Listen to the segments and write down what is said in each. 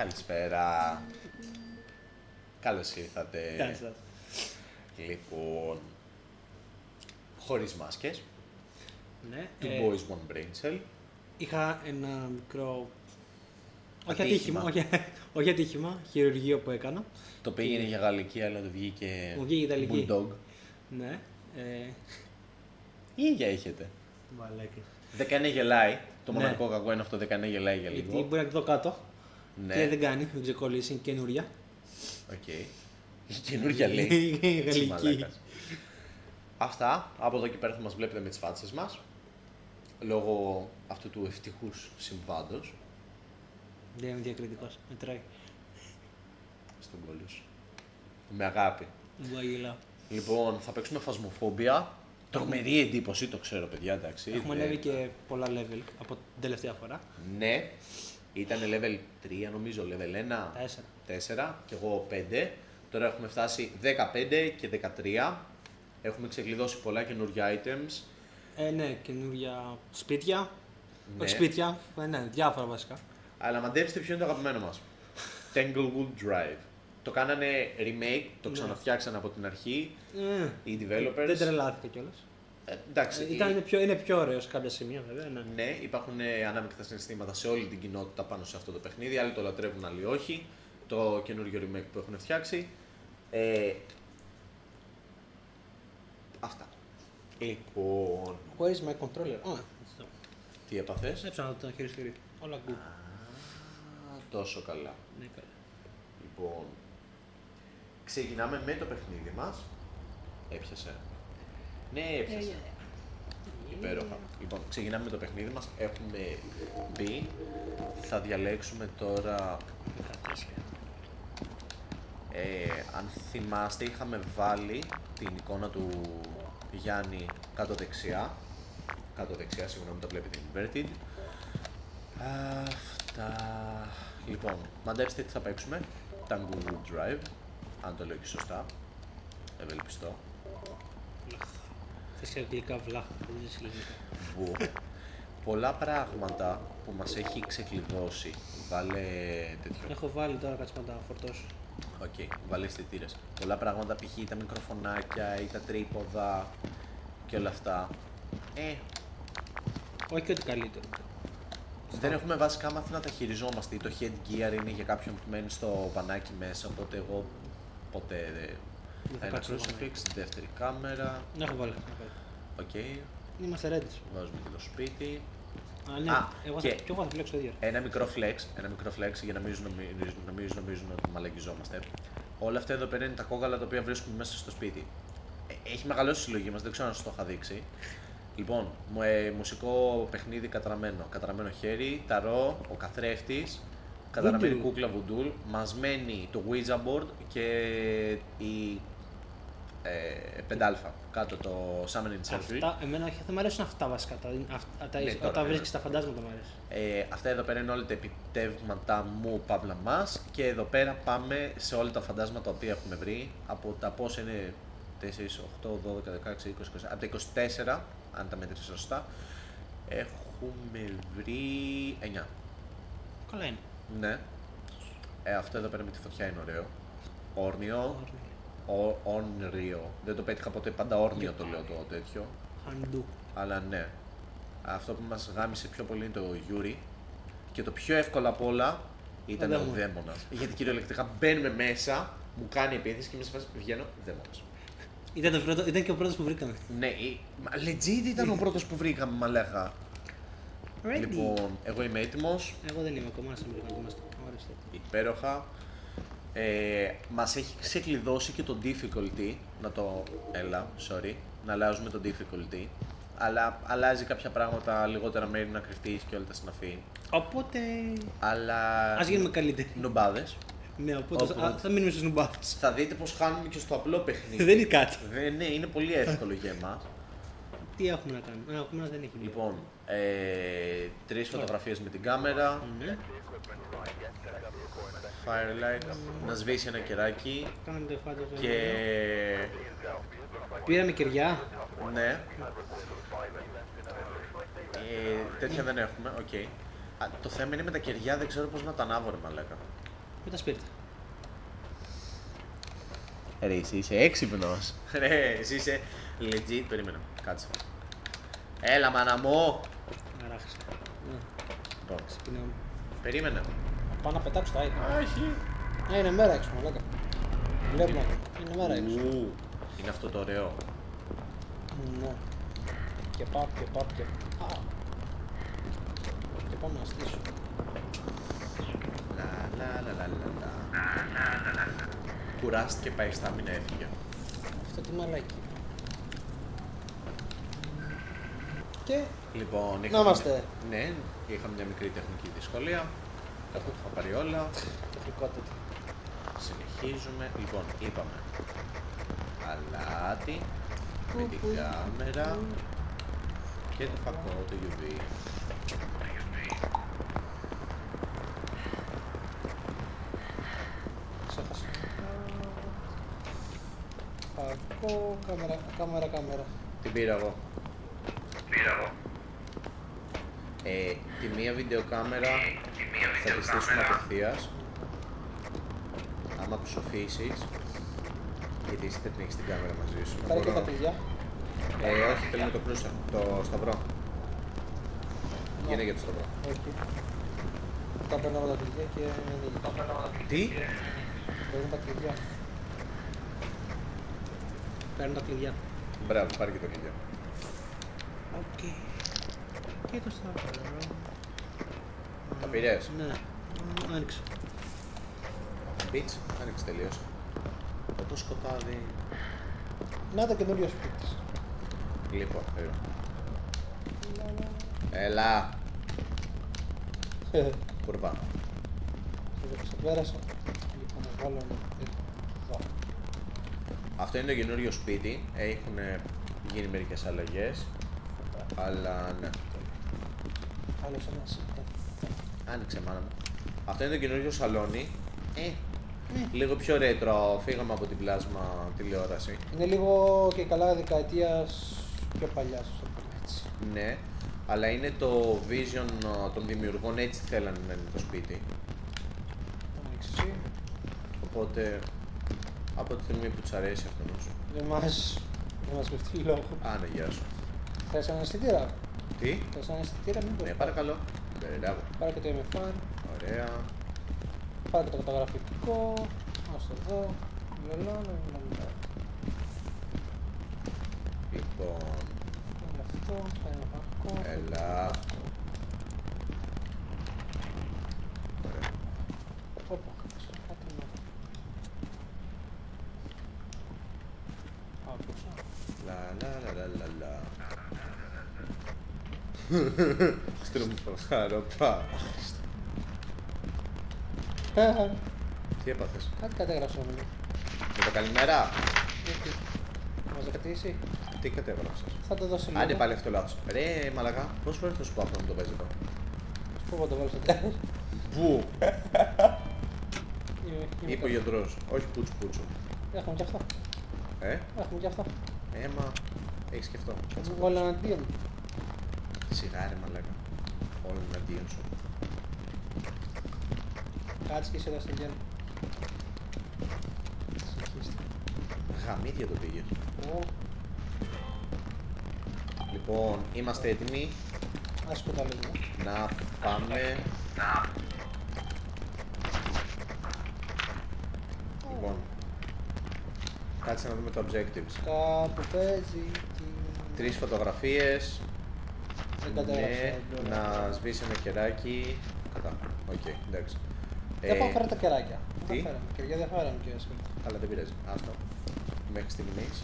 Καλησπέρα. Καλώς ήρθατε. Καλώς ήρθατε. Λοιπόν, χωρίς μάσκες. Ναι. Two boys, one brain cell. Είχα ένα μικρό. Όχι Ατύχημα. ατύχημα, όχι ατύχημα, χειρουργείο που έκανα. Το πήγαινε για γαλλική, αλλά το βγήκε Μου βγήκε Ιταλική. bulldog. Ναι. Η ίδια έχετε. Μαλάκα. 19 γελάει. Το Ναι. μοναδικό κακό είναι αυτό, 19 γελάει για Γιατί λίγο. μπορεί να το κάτω Ναι, και δεν κάνει, δεν ξεκολλήσει, είναι καινούρια. οκ. Η καινούργια λέει. Η Τι γαλλική. μαλάκας. Αυτά, από εδώ και πέρα θα μας βλέπετε με τις φάτσες μας. Λόγω αυτού του ευτυχούς συμβάντος. Δεν είμαι διακριτικός, μετράει. Στον κόλλο σου. Με αγάπη. Μου γελάω. Λοιπόν, θα παίξουμε φασμοφόμπια. Τρομερή εντύπωση, το ξέρω παιδιά, εντάξει. Έχουμε ανέβει και πολλά level από την τελευταία φορά. Ναι, ήταν level 3 νομίζω, level 1, 4. 4 και εγώ 5. Τώρα έχουμε φτάσει 15 και 13. Έχουμε ξεκλειδώσει πολλά καινούργια items. Ναι, καινούρια σπίτια. Ναι. Όχι σπίτια, ναι, διάφορα βασικά. Αλλά μαντέψτε ποιο είναι το αγαπημένο μας. Tanglewood Drive. Το κάνανε remake, το ξαναφτιάξαν από την αρχή οι developers. Δεν τρελάθηκα κιόλας. Εντάξει, Είναι πιο ωραίο σε κάποια σημεία βέβαια. Ναι. ναι, υπάρχουν ανάμεικτα συναισθήματα σε όλη την κοινότητα πάνω σε αυτό το παιχνίδι. Άλλοι το λατρεύουν, άλλοι όχι. Το καινούργιο remake που έχουν φτιάξει. Αυτά. Λοιπόν, Where is my controller? τι έπαθες? Έψανα το χειριστήριο. Όλα good. Τόσο καλά. Ναι, καλά. Λοιπόν, ξεκινάμε με το παιχνίδι μας. Έπιασε. Ναι, έπιασε. Υπέροχα. Λοιπόν, ξεκινάμε με το παιχνίδι μας. Έχουμε μπει. Θα διαλέξουμε τώρα. Αν θυμάστε, είχαμε βάλει την εικόνα του Γιάννη κάτω δεξιά. Κάτω δεξιά, συγγνώμη, το βλέπετε inverted. Αυτά. Λοιπόν, μαντέψτε τι θα παίξουμε. Tanglewood Drive. Αν το λέω και σωστά. Ευελπιστώ. Θες και αγγλικά βλάχα, δεν ζεις λογικά. Μπου. Πολλά πράγματα που μας έχει ξεκλειδώσει. Βάλε τέτοιο. Έχω βάλει τώρα κάτσε να τα φορτώσω. Οκ, βάλε αισθητήρες. Πολλά πράγματα, π.χ. τα μικροφωνάκια ή τα τρίποδα και όλα αυτά. Όχι και ότι καλύτερο. Δεν έχουμε βασικά μάθει να τα χειριζόμαστε. Το headgear είναι για κάποιον που μένει στο βανάκι μέσα, οπότε εγώ ποτέ δεν. Δεν θα Ένα κάτσω crucifix, δεύτερη κάμερα. Έχω βάλει. Οκ, Είμαστε ready. βάζουμε και το σπίτι. Α, ναι. Α, Και εγώ θα φλέξω το ίδιο. Ένα μικρό flex για να μην νομίζουν ότι μαλακιζόμαστε. Όλα αυτά εδώ πέρα είναι τα κόκαλα τα οποία βρίσκουμε μέσα στο σπίτι. Έχει μεγαλώσει η συλλογή μας, δεν ξέρω αν σας το είχα δείξει. Λοιπόν, μουσικό παιχνίδι καταραμένο χέρι, ταρό, ο καθρέφτης, καταραμένη κούκλα βουντούλ, μαζμένη το Ouija board και η 5α, κάτω το Summoning Circle. Αυτά, εμένα όχι, θα μου αρέσουν αυτά βασικά. Ναι, τώρα, Όταν ναι. βρίσκεις τα φαντάσματα μου αρέσει. Αυτά εδώ πέρα είναι όλα τα επιτεύγματα μου, παύλα μας, και εδώ πέρα πάμε σε όλα τα φαντάσματα τα οποία έχουμε βρει, από τα πόσα είναι 4, 8, 12, 16, 20, 20, από τα 24, αν τα μέτρησα σωστά, έχουμε βρει 9. Καλά είναι. Ναι. Αυτό εδώ πέρα με τη φωτιά είναι ωραίο. Όρνιο. Όνριο. Δεν το πέτυχα ποτέ, πάντα όρνιο το λέω το τέτοιο. Χαντού. Αλλά ναι. Αυτό που μας γάμισε πιο πολύ είναι το Yuri. Και το πιο εύκολο απ' όλα ήταν ο δαίμονας. Γιατί κυριολεκτικά μπαίνουμε μέσα, μου κάνει επίθεση και μέσα σε φάση βγαίνω δαίμονας. Ήταν και ο πρώτος που βρήκαμε. Ναι, legit ήταν ο πρώτος που βρήκαμε, μαλάκα. Ready. Λοιπόν, εγώ είμαι έτοιμος. Εγώ δεν είμαι ακόμα, να μην είμαστε. Ορίστε. Υπέροχα. Μας έχει ξεκλειδώσει και το difficulty, να αλλάζουμε το difficulty, αλλά αλλάζει κάποια πράγματα, λιγότερα μέρη να κρυφτείς και όλα τα συναφή. Οπότε. Αλλά. Ας γίνουμε καλύτεροι. Νουμπάδες. Ναι, οπότε θα μείνουμε στους νουμπάδες. Θα δείτε πως χάνουμε και στο απλό παιχνίδι. Δεν είναι κάτι. Ναι, είναι πολύ εύκολο για εμάς. Τι έχουμε να κάνουμε. Έχουμε δεν έχει. Λοιπόν, 3 φωτογραφίες με την κάμερα. Ναι. Firelight, να σβήσει ένα κεράκι Κάναμε το εφάντο. και. Πήραμε κεριά. Ναι. Τέτοια δεν έχουμε, οκ. Το θέμα είναι με τα κεριά, δεν ξέρω πώς να τα ανάβω, ρε μαλάκα. Με τα σπίρτα. Ρε, εσύ είσαι έξυπνος. Ρε, εσύ είσαι legit. Περίμενα, κάτσε. Έλα, μάνα μου. Αράχισα. Λοιπόν, Ξεκινάμε. περίμενε. Πάω να πετάξω τα ίκα. Όχι. Είναι μέρα έξω, μαλάκα. Βλέπουμε. Είναι μέρα έξω. Είναι αυτό το ωραίο. Ναι. Και πάω και πάω και. Α. Και πάμε να στήσω. Λα, λα, λα, λα, λα, λα. Κουράστηκε, πάει στάμινα, έφυγε. Αυτό τι μαλάκι. Και Λοιπόν, να είμαστε. Ναι, είχαμε μια μικρή τεχνική δυσκολία. Τα που είχα πάρει όλα. Τεχνικότητα. Συνεχίζουμε. Λοιπόν, είπαμε. Αλάτι με την κάμερα και το φακό, το UV. Ξέχασα. Φακό, κάμερα. Την πήρα εγώ. Τη μία βιντεοκάμερα θα τη στήσουμε απευθείας. Άμα ψοφήσεις, γιατί εσύ δεν έχεις την κάμερα μαζί σου. Πάρε και τα κλειδιά. Όχι, θέλουμε το κρούσα, το σταυρό. Γίνε για το σταυρό. Όχι. Τα παίρνω τα κλειδιά και ανοίγει. Τι? Παίρνω τα κλειδιά. Παίρνω τα κλειδιά. Μπράβο, πάρε και το κλειδιά. Οκ. Και το σταυρό. Τα πήρες? Ναι. Άνοιξε. Μπιτς, άνοιξε τελείως. Το σκοτάδι. Να το καινούριο σπίτι. Λοιπόν, έλα. Κουρβά. Το ξεπέρασα. Λοιπόν, να βάλω εδώ. Αυτό είναι το καινούριο σπίτι. Έχουν γίνει μερικές αλλαγές. Αλλά ναι. Άλλος ένας. Άνοιξε, μάνα μου. Αυτό είναι το καινούριο σαλόνι. Λίγο πιο ρέτρο. Φύγαμε από την πλάσμα τηλεόραση. Είναι λίγο και καλά δεκαετίας πιο παλιά, ας το πούμε έτσι. Ναι. Αλλά είναι το vision των δημιουργών. Έτσι θέλανε να είναι το σπίτι. Ανοίξεις εσύ. Οπότε, από τη στιγμή που τους αρέσει αυτός. Δεν μας πέφτει λόγο. Άνα, γεια σου. Θες ένα αισθητήρα. Τι? Θες ένα αισθητήρα, μήπως. Ναι, παρακαλώ. Μπράβο. Πάρε και το MFR. Ωραία. Πάρε και το καταγραφικό. Ας το εδώ. Λαλαλαλαλα. Λοιπόν, Πάρε αυτό. Πάρε ένα φακό. έλα. Ωραία. Όπα. Κάτι να. Άκουσα. Λα λα λα λα λα λα. Στρουμφαροπά. Τι έπαθες? Κάτι κατέγραψα μου. Με το καλημέρα. Γιατί. Μας δεχτήσει. Τι κατέβραψες? Θα το δώσει λίγο. Άντε πάλι αυτό λάθος. Ρε μαλακά, πόσες φορές θα σου πω αυτό να το παίζει εδώ? Πού θα το βάλω στο τέλος. Πού? Είμαι Είπε ο γιατρός. Όχι πούτσου πούτσου. Έχουμε και αυτό. Έχουμε και αυτό. Έμα, έχεις και αυτό. Κάτσε. Όλα εναντίον. Σιγά ρε μαλακά. Όλα εναντίον σου. Κάτσε και εσύ εδώ στο γέννη. Συνεχίστε. Γαμίδια το πήγες. Ω, Λοιπόν, είμαστε έτοιμοι άσχο τα λίγο. να πάμε. Λοιπόν, κάτσε να δούμε τα objectives. Κάπου παίζει. 3 φωτογραφίες. Δεν Ναι, κατέγραψα. να σβήσει ένα κεράκι. Κατά. Οκ, εντάξει. Δεν πάω φέρω τα κεράκια. τι? Δεν φέραμε. Κεριά δεν φέραμε και σπίτι. Αλλά δεν πειράζει. Άστο. Μέχρι στιγμής.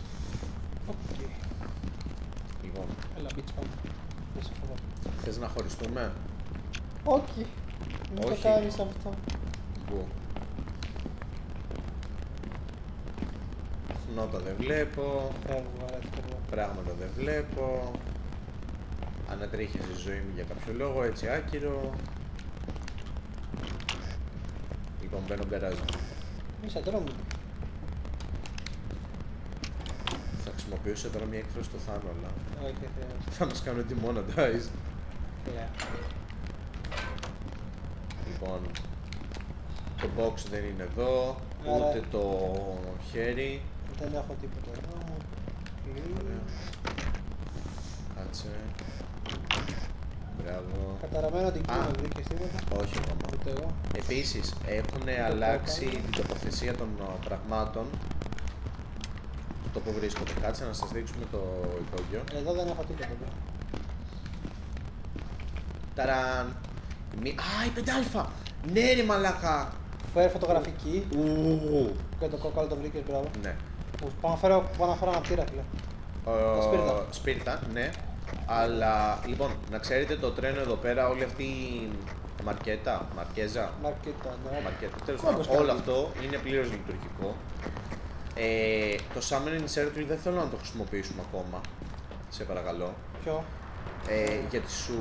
Οκ. Λοιπόν, Έλα, μπιτς πάμε. Δεν σε φοβάμαι. θες να χωριστούμε? Όχι. Μην το Όχι. κάνεις αυτό. Πού? Νότα δεν βλέπω. Φεύγω, ρε, φεύγω. Πράγματα δεν βλέπω. Ανατρίχιασε η ζωή μου για κάποιο λόγο, έτσι άκυρο. Λοιπόν, μπαίνω γκαράζ. Είσαι δρόμο. Θα χρησιμοποιήσω τώρα μια έκφραση στο Θάνο, αλλά Όχι, δεν χρειάζεται. θα μας κάνω demonetize. Yeah. Λοιπόν, Το box δεν είναι εδώ, Άρα- ούτε το χέρι. Δεν έχω τίποτα εδώ. Ωραία. Κάτσε. Μπράβο. Καταραμένο την Α. κύμα, δεν βρήκες τίποτα. Όχι ακόμα. Ούτε εγώ. Επίσης, έχουν αλλάξει την τοποθεσία των πραγμάτων. Το που βρίσκονται. Κάτσε να σας δείξουμε το υπόγειο. Εδώ δεν έχω τίποτα. Εδώ. Ταραν! Α, η 5α! Ναι ρε μαλάκα! Φέρε φωτογραφική Ου. και το κόκκαλο το βρήκες, μπράβο. Ναι. Πάω να φέρω ένα πτήρα, φίλε. Σπίρτα. Σπίρτα, ναι. Αλλά λοιπόν, να ξέρετε το τρένο εδώ πέρα, όλη αυτή η Μαρκέζα, Μαρκέτα, ναι. Μαρκέτα, τέλος Κόμπος πάντων, όλο κάνει. αυτό είναι πλήρως λειτουργικό. Το Summoning Circle δεν θέλω να το χρησιμοποιήσουμε ακόμα, σε παρακαλώ. Ποιο? Γιατί σου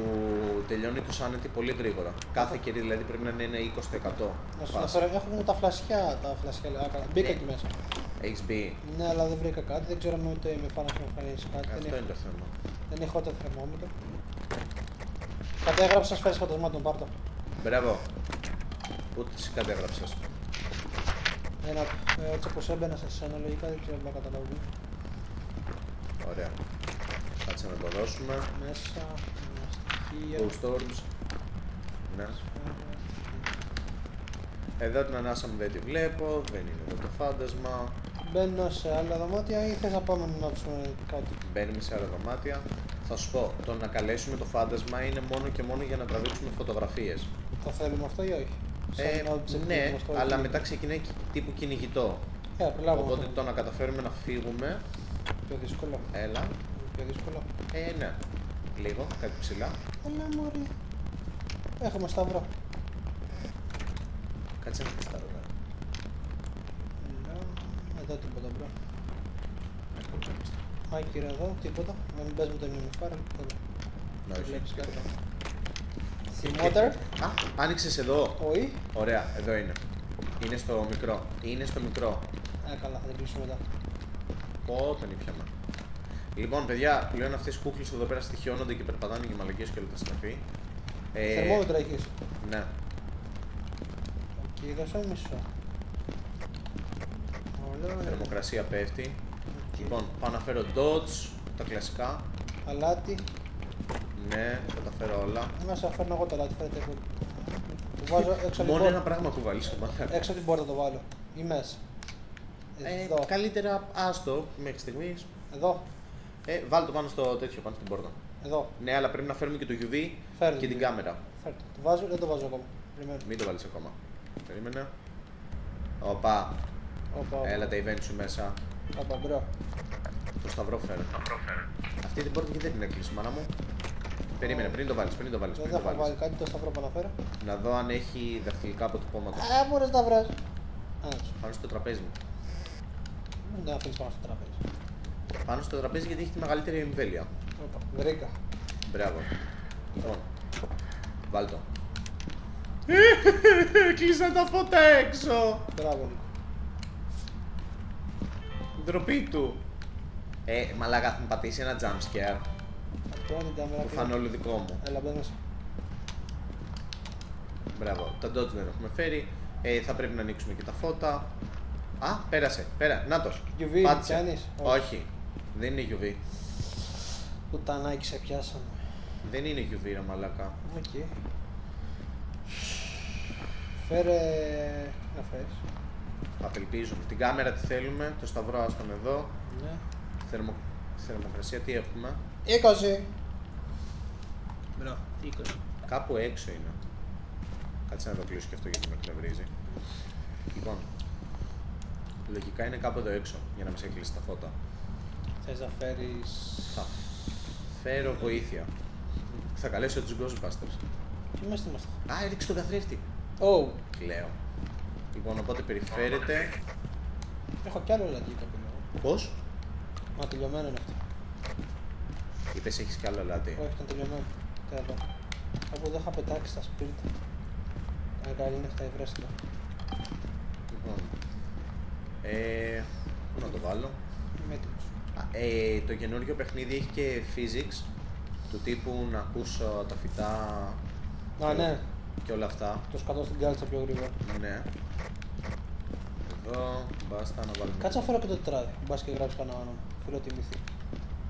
τελειώνει το sanity πολύ γρήγορα. Κάθε κερί δηλαδή πρέπει να είναι ένα 20%. Να σου βάση. αναφέρω, έχουμε τα φλασιά, λέει, καλά. Μπήκα εκεί μέσα. Έχεις μπει. Ναι, αλλά δεν βρήκα κάτι, δεν ξέρω αν ούτε με φάνα να εμφανίσει κάτι. Αυτό είναι το θέμα. Δεν έχω το θερμόμετρο. Κατέγραψα σφαίρες φαντασμάτων, πάρτο. Μπράβο. Ούτε εσύ κάτι έγραψες. Ένα, έτσι όπως έμπαινα σε σένα, λογικά δεν ξέρω να καταλάβω. Ωραία. Κάτσε να το δώσουμε. Μέσα, στοιχεία. Ghost Orbs. Ναι. Εδώ την ανάσα μου δεν τη βλέπω, δεν είναι εδώ το φάντασμα. Μπαίνω σε άλλα δωμάτια ή θες να πάμε να ψούμε κάτι? Μπαίνουμε σε άλλα δωμάτια. Θα σου πω, το να καλέσουμε το φάντασμα είναι μόνο και μόνο για να τραβήξουμε φωτογραφίες. Το θέλουμε αυτό ή όχι? Σαν object Ναι, γνωστό αλλά εκεί. μετά ξεκινάει τύπου κυνηγητό. Προλάβουμε Οπότε αυτό. το να καταφέρουμε να φύγουμε. Πιο δύσκολο. Έλα. Πιο δύσκολο. Ναι. Λίγο, κάτι ψηλά. Αλλά μωρή. Έχουμε σταυρό. Κάτσε να πεις τα ρωτά. Έλα. Εδώ τίποτα μπρο. Άκυρα εδώ, τίποτα. Να μην πες με το μνημοφάρο. Να όχι. Βλέπεις κάτι. Θυμότερ. Α, άνοιξες εδώ. Όχι. Ωραία, εδώ είναι. Είναι στο μικρό. Είναι στο μικρό. Καλά, θα την κλείσουμε μετά. Πότε νύφιαμα. Λοιπόν, παιδιά, πλέον αυτές οι κούκλες εδώ πέρα στοιχειώνονται και περπατάνε και μαλακίες και όλα τα συναφή. Θερμόμετρα έχεις. Ναι. Οκ, δώσε μισό. Ωραία. Θερμοκρασία πέφτει. Οκ. Λοιπόν, πάω να φέρω dodge, τα κλασικά. Αλάτι. Ναι, θα τα φέρω όλα. Να σε φέρνω εγώ το αλάτι, φέρετε εγώ. Το βάζω έξω από την Μόνο ένα πόρτα. πράγμα κουβαλείς στο μαθαίρι. Έξω από την πόρτα το βάλω. Ή μέσα. Εδώ. Καλύτερα άστο μέχρι στιγμής. Εδώ. Βάλ το πάνω στο τέτοιο, πάνω στην πόρτα. Εδώ. Ναι, αλλά πρέπει να φέρουμε και το UV Φέρνω και το την UV. κάμερα. Φέρτε. Το βάζω, δεν το βάζω ακόμα. Περιμένω. Μην το βάλεις ακόμα. Περίμενε. Οπα, Όπα, έλα τα event σου μέσα. όπα, μπρο. Το σταυρό φέρε. Αυτή την πόρτα γιατί δεν την έκλεισε, μάνα μου. Περίμενε, πριν το βάλεις, πριν το βάλεις. Δεν Πριν θα το έχω βάλει βάλεις. κάτι, το σταυρό που αναφέρω. Να δω αν έχει δαχτυλικά αποτυπώματα. Μπορείς να βρες. Πάνω στο τραπέζι μου. Δεν θα αφήνεις πάνω στο τραπέζι. Πάνω στο τραπέζι γιατί έχει τη μεγαλύτερη εμβέλεια. Όπα, βρήκα. Μπράβο. Λοιπόν, βάλ το. Κλείσαν τα φώτα έξω. Μπράβο, Νίκο. Ντροπή του. Μαλάκα θα μου πατήσει ένα jump scare Αυτό την κάμερα. που και- φάνε όλο δικό μου. Έλα, μπες μέσα. Μπράβο, τα dodge δεν έχουμε φέρει. Θα πρέπει να ανοίξουμε και τα φώτα. Α, πέρασε, νάτος. UV Πάτησε. πιάνεις? Όχι, δεν είναι UV. Πουτανάκι σε πιάσαμε. Δεν είναι UV ρε μαλάκα. Οκ. Φέρε... να φέρεις. Απελπίζουμε. Την κάμερα τη θέλουμε, το σταυρό άστον εδώ. Ναι. Θερμοκρασία τι έχουμε. 20. Μπρο, 20. Κάπου έξω είναι. Κάτσε να το κλείσω και αυτό γιατί με εκνευρίζει. Λοιπόν, λογικά είναι κάπου εδώ έξω για να μην σε κλείσει τα φώτα. Θες να φέρεις... Θα φέρω βοήθεια. Θα καλέσω τους Ghostbusters. Τι μέσα είμαστε. Α, έριξε τον καθρέφτη. Ω, Κλαίω. Λοιπόν, οπότε περιφέρεται. έχω κι άλλο λατί το πίνω. Πώς? Μα τελειωμένο είναι αυτό. Είπες έχεις κι άλλο λάτι. Όχι, ήταν τελειωμένο. Τι εδώ. Από εδώ είχα πετάξει στα σπίρτα. Καλή νύχτα, ευρέστητα. Λοιπόν. Πού να το βάλω. Είμαι έτοιμος. Το καινούργιο παιχνίδι έχει και physics. Του τύπου να ακούσω τα φυτά. Α, ναι. και όλα αυτά. Το σκατώ στην κάλτσα πιο γρήγορα. Ναι. Εδώ, μπάστα να βάλουμε. Κάτσε να φέρω και το τετράδι. Μπας και γράψει κανένα όνομα. Φιλοτιμηθεί.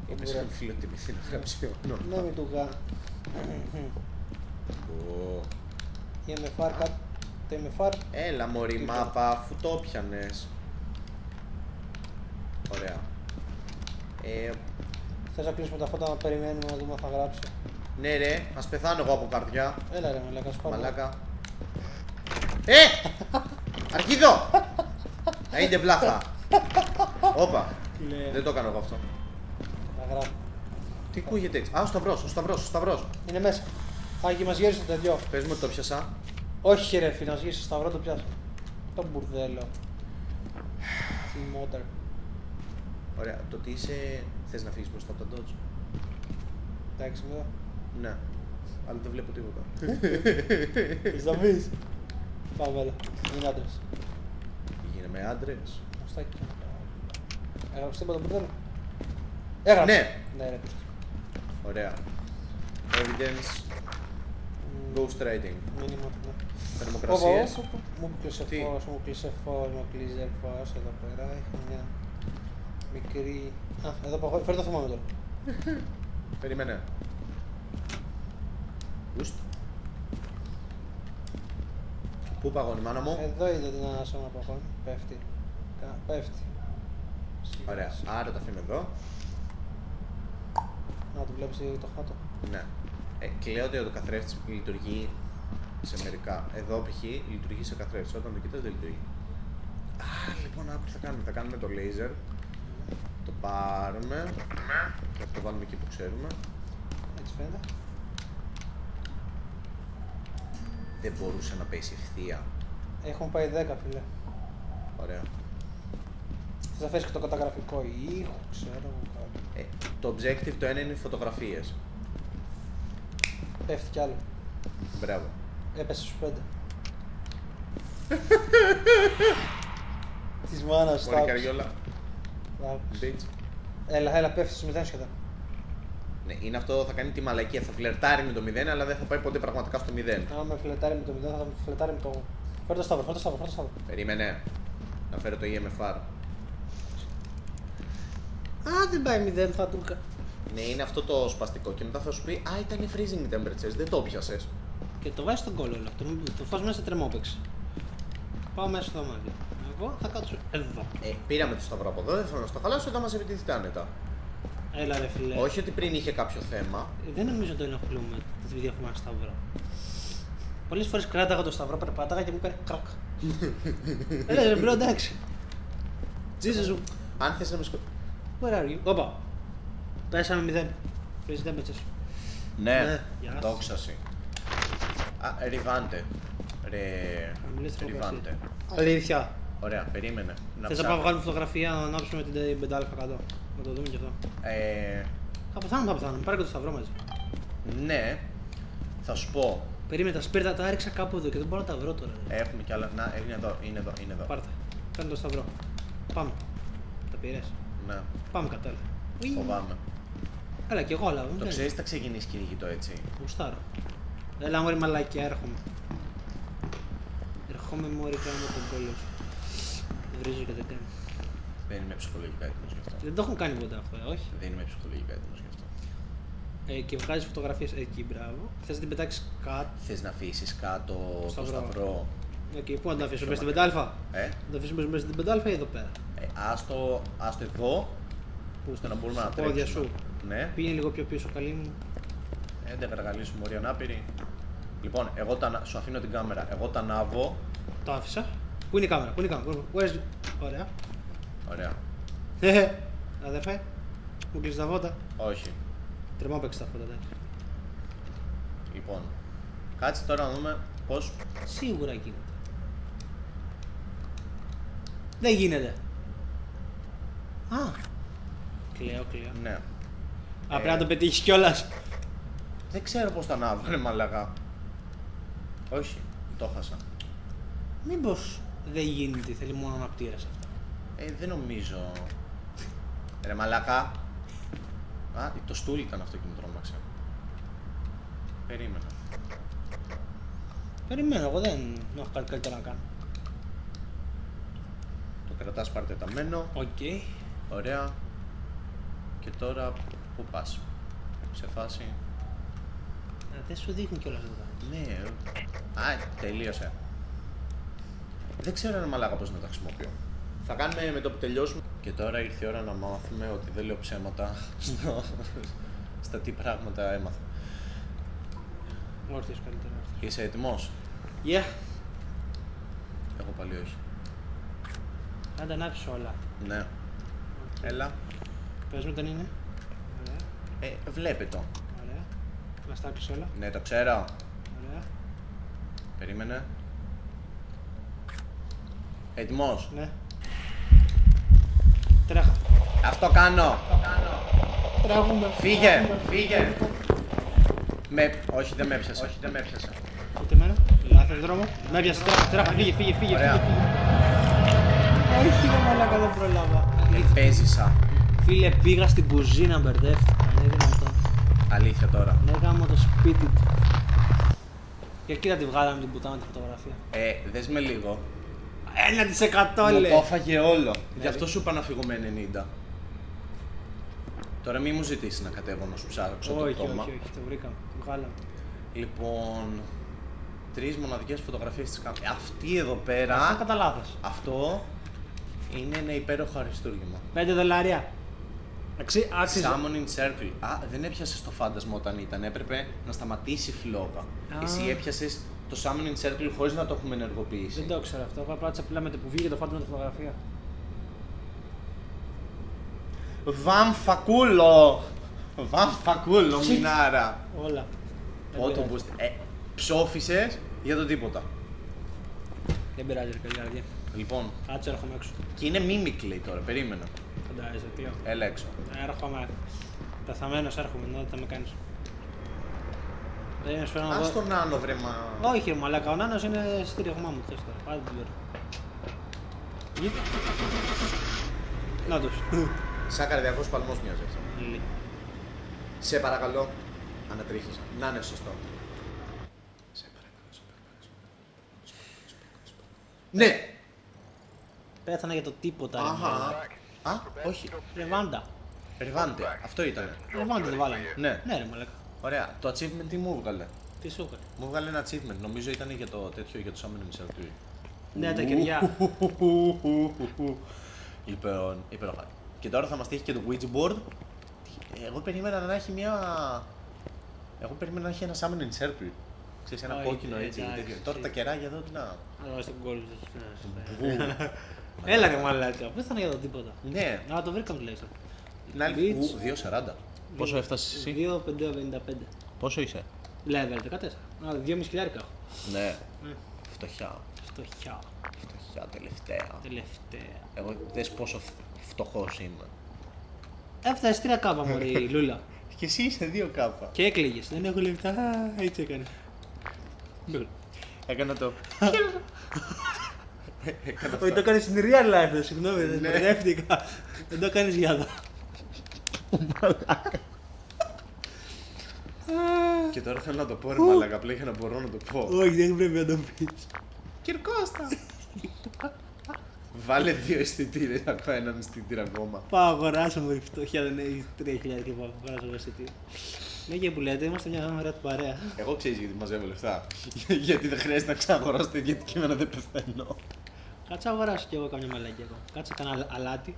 Είναι σαν φιλοτιμηθεί να γράψει όνομα. Ναι, μην του γά. Ω. Η MFR, κάτι. Το MFR. Έλα μωρή Τι μάπα, αφού το πιανες. Ωραία. Θες να κλείσουμε τα φώτα να περιμένουμε να δούμε αν θα γράψει. Ναι ρε, ας πεθάνω εγώ από καρδιά. Έλα ρε μαλάκα, σου πάρω. Μαλάκα. Αρχίδο! Να είναι βλάχα. Όπα, Ναι. δεν το έκανα εγώ αυτό. Να γράφει. Τι ακούγεται έτσι. Α, ο Σταυρός, ο Σταυρός, ο Σταυρός. Είναι μέσα. Άγι μας γύρισε το τελειό. Πες μου ότι το πιάσα. Όχι ρε φίλε, να γύρισε στο σταυρό το πιάσα. Το μπουρδέλο. Τι μότερ. Ωραία, το τι είσαι. Θες να φύγεις μπροστά από τα dodge. Εντάξει με εδώ. Ναι, αλλά δεν βλέπω τίποτα. Θες να πεις. Πάμε έλα. Είναι άντρες. Πήγαινε με άντρες. Μουστάκι. Έγραψε τίποτα μπουρδέλο. Έγραψε. Ναι. Ναι ρε πούστη. Ωραία. Evidence. Ghost writing. Μήνυμα. Ναι. Θερμοκρασίες. Μου κλείσε Τι? φως, μου κλείσε φως, μου κλείσε φως. Εδώ πέρα έχει μια μικρή... Α, εδώ πάω. Φέρε το θερμόμετρο. Περίμενε. Ουστ. Πού παγώνει η μάνα μου. Εδώ είδα την ανάσωμα από χώνει. Πέφτει. Πέφτει. Σιγά, Ωραία, σιγά. άρα το αφήνω εδώ. Να το βλέπεις το χάτο. Ναι. Και λέω ότι ο καθρέφτης λειτουργεί σε μερικά. Εδώ π.χ. λειτουργεί σε καθρέφτη. Όταν το κοιτάς δεν λειτουργεί. Α, λοιπόν, άκου τι θα κάνουμε. Θα κάνουμε το laser. Το πάρουμε. Θα το βάλουμε εκεί που ξέρουμε. Έτσι φαίνεται. Δεν μπορούσε να πέσει ευθεία. Έχουν πάει 10 φίλε. Ωραία. Θες να φέρεις και το καταγραφικό ήχο, ξέρω εγώ κάτι. Το objective το ένα είναι οι φωτογραφίες. Πέφτει κι άλλο. Μπράβο. Έπεσε στους 5. Της μάνας σου. Μόνη καριόλα. Bitch. Έλα, πέφτει στους 0 σχεδόν. Ναι, είναι αυτό, θα κάνει τη μαλακία. Θα φλερτάρει με το 0, αλλά δεν θα πάει ποτέ πραγματικά στο 0. Αν με φλετάρει με το 0, θα με φλετάρει με το... Φέρε το σταύρο, φέρε το σταύρο. Περίμενε. Να φέρω το EMFR. Α, δεν πάει 0, θα του... Ναι, είναι αυτό το σπαστικό και μετά θα σου πει Α, ήταν freezing temperatures, δεν το πιάσες. Και το βάζει στον κόλλο, το φως μέσα τρεμόπαιξε. Πάω μέσα στο δωμάτιο. Εγώ θα κάτσω εδώ. Πήραμε το σταυρό από εδώ, δεν θέλω να στο χαλάσω, θα μας επιτεθεί άνετα. Έλα ρε φίλε. Όχι ότι πριν είχε κάποιο θέμα. Δεν νομίζω ότι το ενοχλούμε επειδή έχουμε ένα σταυρό. Πολλές φορές κράταγα το σταυρό, περπάταγα και μου έκανε κρακ. Έλα ρε μπρο, εντάξει. Jesus μου. Αν θες να με σκοτώσεις. Where are you? Όπα. Πέσαμε 0. Freeze temperatures. Ναι, γεια δόξαση. Ριβάντε. Χαμηλές Ριβάντε. Αλήθεια. Ωραία, περίμενε. Θες να πάμε βγάλουμε φωτογραφία να ανάψουμε την 5α κάτω. Να το δούμε κι αυτό. Θα πεθάνουμε. Πάρε και το σταυρό μαζί. Ναι, θα σου πω. Περίμενα, τα σπίρτα τα έριξα κάπου εδώ και δεν μπορώ να τα βρω τώρα. Έχουμε κι άλλα. Να, είναι εδώ. Πάρτε. Κάνε το σταυρό. Πάμε. Τα πήρες. Ναι, Πάμε κατέλα. φοβάμαι. Έλα κι εγώ, αλλά Το ξέρεις, θα ξεκινήσει κυνηγητό έτσι. Γουστάρω. Έλα μωρή μαλάκια, έρχομαι. Ερχόμαι μωρή κάνω τον κόλλο σου. Βρίζω και δεν κάνω. Δεν είμαι ψυχολογικά έτοιμος γι' αυτό. Δεν το έχουν κάνει ποτέ αυτό, όχι. Δεν είμαι ψυχολογικά έτοιμος γι' αυτό. Και βγάζεις φωτογραφίες εκεί, μπράβο. Θες να την πετάξεις κάτω. Θες να αφήσεις κάτω το Σταυρό. σταυρό. Εκεί, πού να την αφήσουμε, Πιο στην μακριά. 5α. Να την αφήσουμε μέσα στην 5α ή εδώ πέρα. Άστο εδώ, ώστε να μπορούμε να Στα πόδια τρέξουμε. σου. Ναι, Πήγαινε λίγο πιο πίσω, καλή μου. δεν βεργαλίσουμε μωρή ανάπηρη. Λοιπόν, σου αφήνω την κάμερα. Εγώ τα ανάβω. Το άφησα. Πού είναι η κάμερα, Where's... Ωραία. Ωραία. Αδερφέ, μου κλείσει τα φώτα. Όχι. Τρεμάω παίξει τα φώτα, εντάξει. Λοιπόν, κάτσε τώρα να δούμε πώς. Σίγουρα γίνεται. Δεν γίνεται. Α, κλαίω. Ναι. Πρέπει να το πετύχεις κιόλας. Δεν ξέρω πώς τα ανάβω, ρε μαλακά. Όχι, το χάσα. Μήπως δεν γίνεται, θέλει μόνο αναπτήρας αυτό. Δεν νομίζω. Ρε μαλακά. Το στούλ ήταν αυτό και μου τρόμαξε. Περίμενα. Περιμένω, εγώ δεν έχω κάτι καλύτερο να κάνω. Το κρατάς παρτεταμένο. Οκ. Ωραία. Και τώρα πού πας? Σε φάση. Δεν σου δείχνει κιόλας εδώ. Ναι. Α, τελείωσε. Δεν ξέρω ένα μαλάκα πώς να τα χρησιμοποιώ. Θα κάνουμε με το που τελειώσουμε. Και τώρα ήρθε η ώρα να μάθουμε ότι δεν λέω ψέματα στα τι πράγματα έμαθα. Όρθιος καλύτερα. Είσαι έτοιμος? Yeah. Εγώ πάλι όχι. Αν τα ανάψεις όλα. Ναι. Έλα. Πες μου όταν είναι. Ωραία. Βλέπε το. Ωραία. Να τα άπεις όλα. Ναι, το ξέρω. Ωραία. Περίμενε. Έτοιμος? Ναι. Τρέχα. Αυτό κάνω. Τρέχουμε. Φύγε. Όχι, δεν με έπιασε. Ούτε εμένα. Λάθος δρόμο. Με έπιασε. Τρέχα. Φύγε. Ωραία. Όχι, ρε μαλάκα, δεν προλάβα. Παίζησα. Φίλε, πήγα στην κουζίνα, μπερδεύτηκα. Είναι δυνατόν. Αλήθεια τώρα. Ναι, γάμω το σπίτι του. Και εκεί θα τη βγάλαμε την πουτάνα τη φωτογραφία. Δες με λίγο. 1% Μου λέει. το έφαγε όλο. Γι' αυτό σου είπα να φύγω με 90. Τώρα μη μου ζητήσει να κατέβω να σου ψάξω το Όχι, πτώμα. όχι, το βρήκαμε. Το βγάλαμε. Λοιπόν, 3 μοναδικές φωτογραφίες της κάμερας. Αυτή εδώ Αυτό πέρα, κατά λάθος. αυτό είναι ένα υπέροχο αριστούργημα. $5. Άξιζε. Summoning Circle. Α, δεν έπιασες το φάντασμα όταν ήταν. Έπρεπε να σταματήσει η φλόγα. Α. Εσύ έπιασες το Summoning Circle χωρίς να το έχουμε ενεργοποιήσει. Δεν το ξέρω αυτό. Εγώ απλά τσαπλά με το που βγήκε το φάντασμα τη φωτογραφία. Βαμφακούλο, μινάρα. Όλα. Auto boost. Ψόφισες για το τίποτα. Δεν πειράζει, ρε παιδιά. αργία. Λοιπόν, Κάτσε, έρχομαι έξω. και είναι mimic λέει τώρα, περίμενα. Φαντάζεσαι, τι έχω. Έλα έξω. Έρχομαι. Πεθαμένος έρχομαι, να θα με κάνεις. Δεν είναι σου να Ας δω. τον Άνω βρε μα. Όχι, ρε μαλάκα, ο Νάνος είναι στήριγμά μου. Θες τώρα. Πάτε την πέρα. Γη. Να τους. Σαν καρδιακός παλμός μοιάζει αυτό. Λι. Σε παρακαλώ, ανατρίχισα. Να είναι σωστό. Σε παρακαλώ. Ναι! Πέθανα για το τίποτα. ρε Αχα. μαλάκα. Α, όχι. Ρεβάντα. Ρεβάντε. Αυτό ήταν. Ρεβάντα δεν βάλαμε. Ναι. Ναι, ρε μαλάκα. Ωραία. Το achievement τι μου έβγαλε? Τι σου έκανε. Μου έβγαλε ένα achievement. Νομίζω ήταν για το τέτοιο, για το Summoning Circle. Ναι, τα κεριά. Λοιπόν, υπέροχα. Και τώρα θα μας τύχει και το Ouija board. Εγώ περίμενα να έχει μια... Εγώ περίμενα να έχει ένα Summoning Circle. Ξέρεις, ένα Όχι, κόκκινο έτσι. εντάξει, τέτοιο. Τώρα τα κεράκια εδώ τι να... Αλλά στον κόλλο του. Έλα ρε μαλάκα, πέθανα για το τίποτα. Ναι, Αλλά το βρήκαμε τουλάχιστον. την άλλη... Beach. 2,40. Πόσο έφτασες εσύ? 2,555. Πόσο είσαι? Level 14. 2,5 χιλιάρικα έχω. Ναι. Ναι. Φτωχιά. Φτωχιά. Φτωχιά τελευταία. Τελευταία. Εγώ δες πόσο φτωχός είμαι. Έφτασε 3 κάπα μωρή η Λούλα. Και εσύ είσαι 2 κάπα. Και έκλαιγες. Δεν έχω λεπτά. Έτσι έκανε. Έκανα το... Έκανα Όχι, το αυτό. έκανες στην real life, συγγνώμη, δεν Ναι. μπερδεύτηκα. Δεν το έκανες για εδώ. Και τώρα θέλω να το πω ρε μαλάκα, απλά για να μπορώ να το πω. Όχι, δεν πρέπει να το πεις. Κυρκώστα! Βάλε 2 αισθητήρες, ακόμα έναν αισθητήρα ακόμα. Πάω αγοράσω μωρή φτωχιά, δεν έχει 3.000 και πάω αγοράσω εγώ εισιτήριο. Ναι και που λέτε, είμαστε μια ωραία του παρέα. Εγώ ξέρεις γιατί μαζεύω λεφτά. Γιατί δεν χρειάζεται να ξαναγοράσω τα ίδια αντικείμενα, δεν πεθαίνω. Κάτσε να αγοράσω κι εγώ καμιά μαλακή ακόμα. Κάτσε κανένα αλάτι.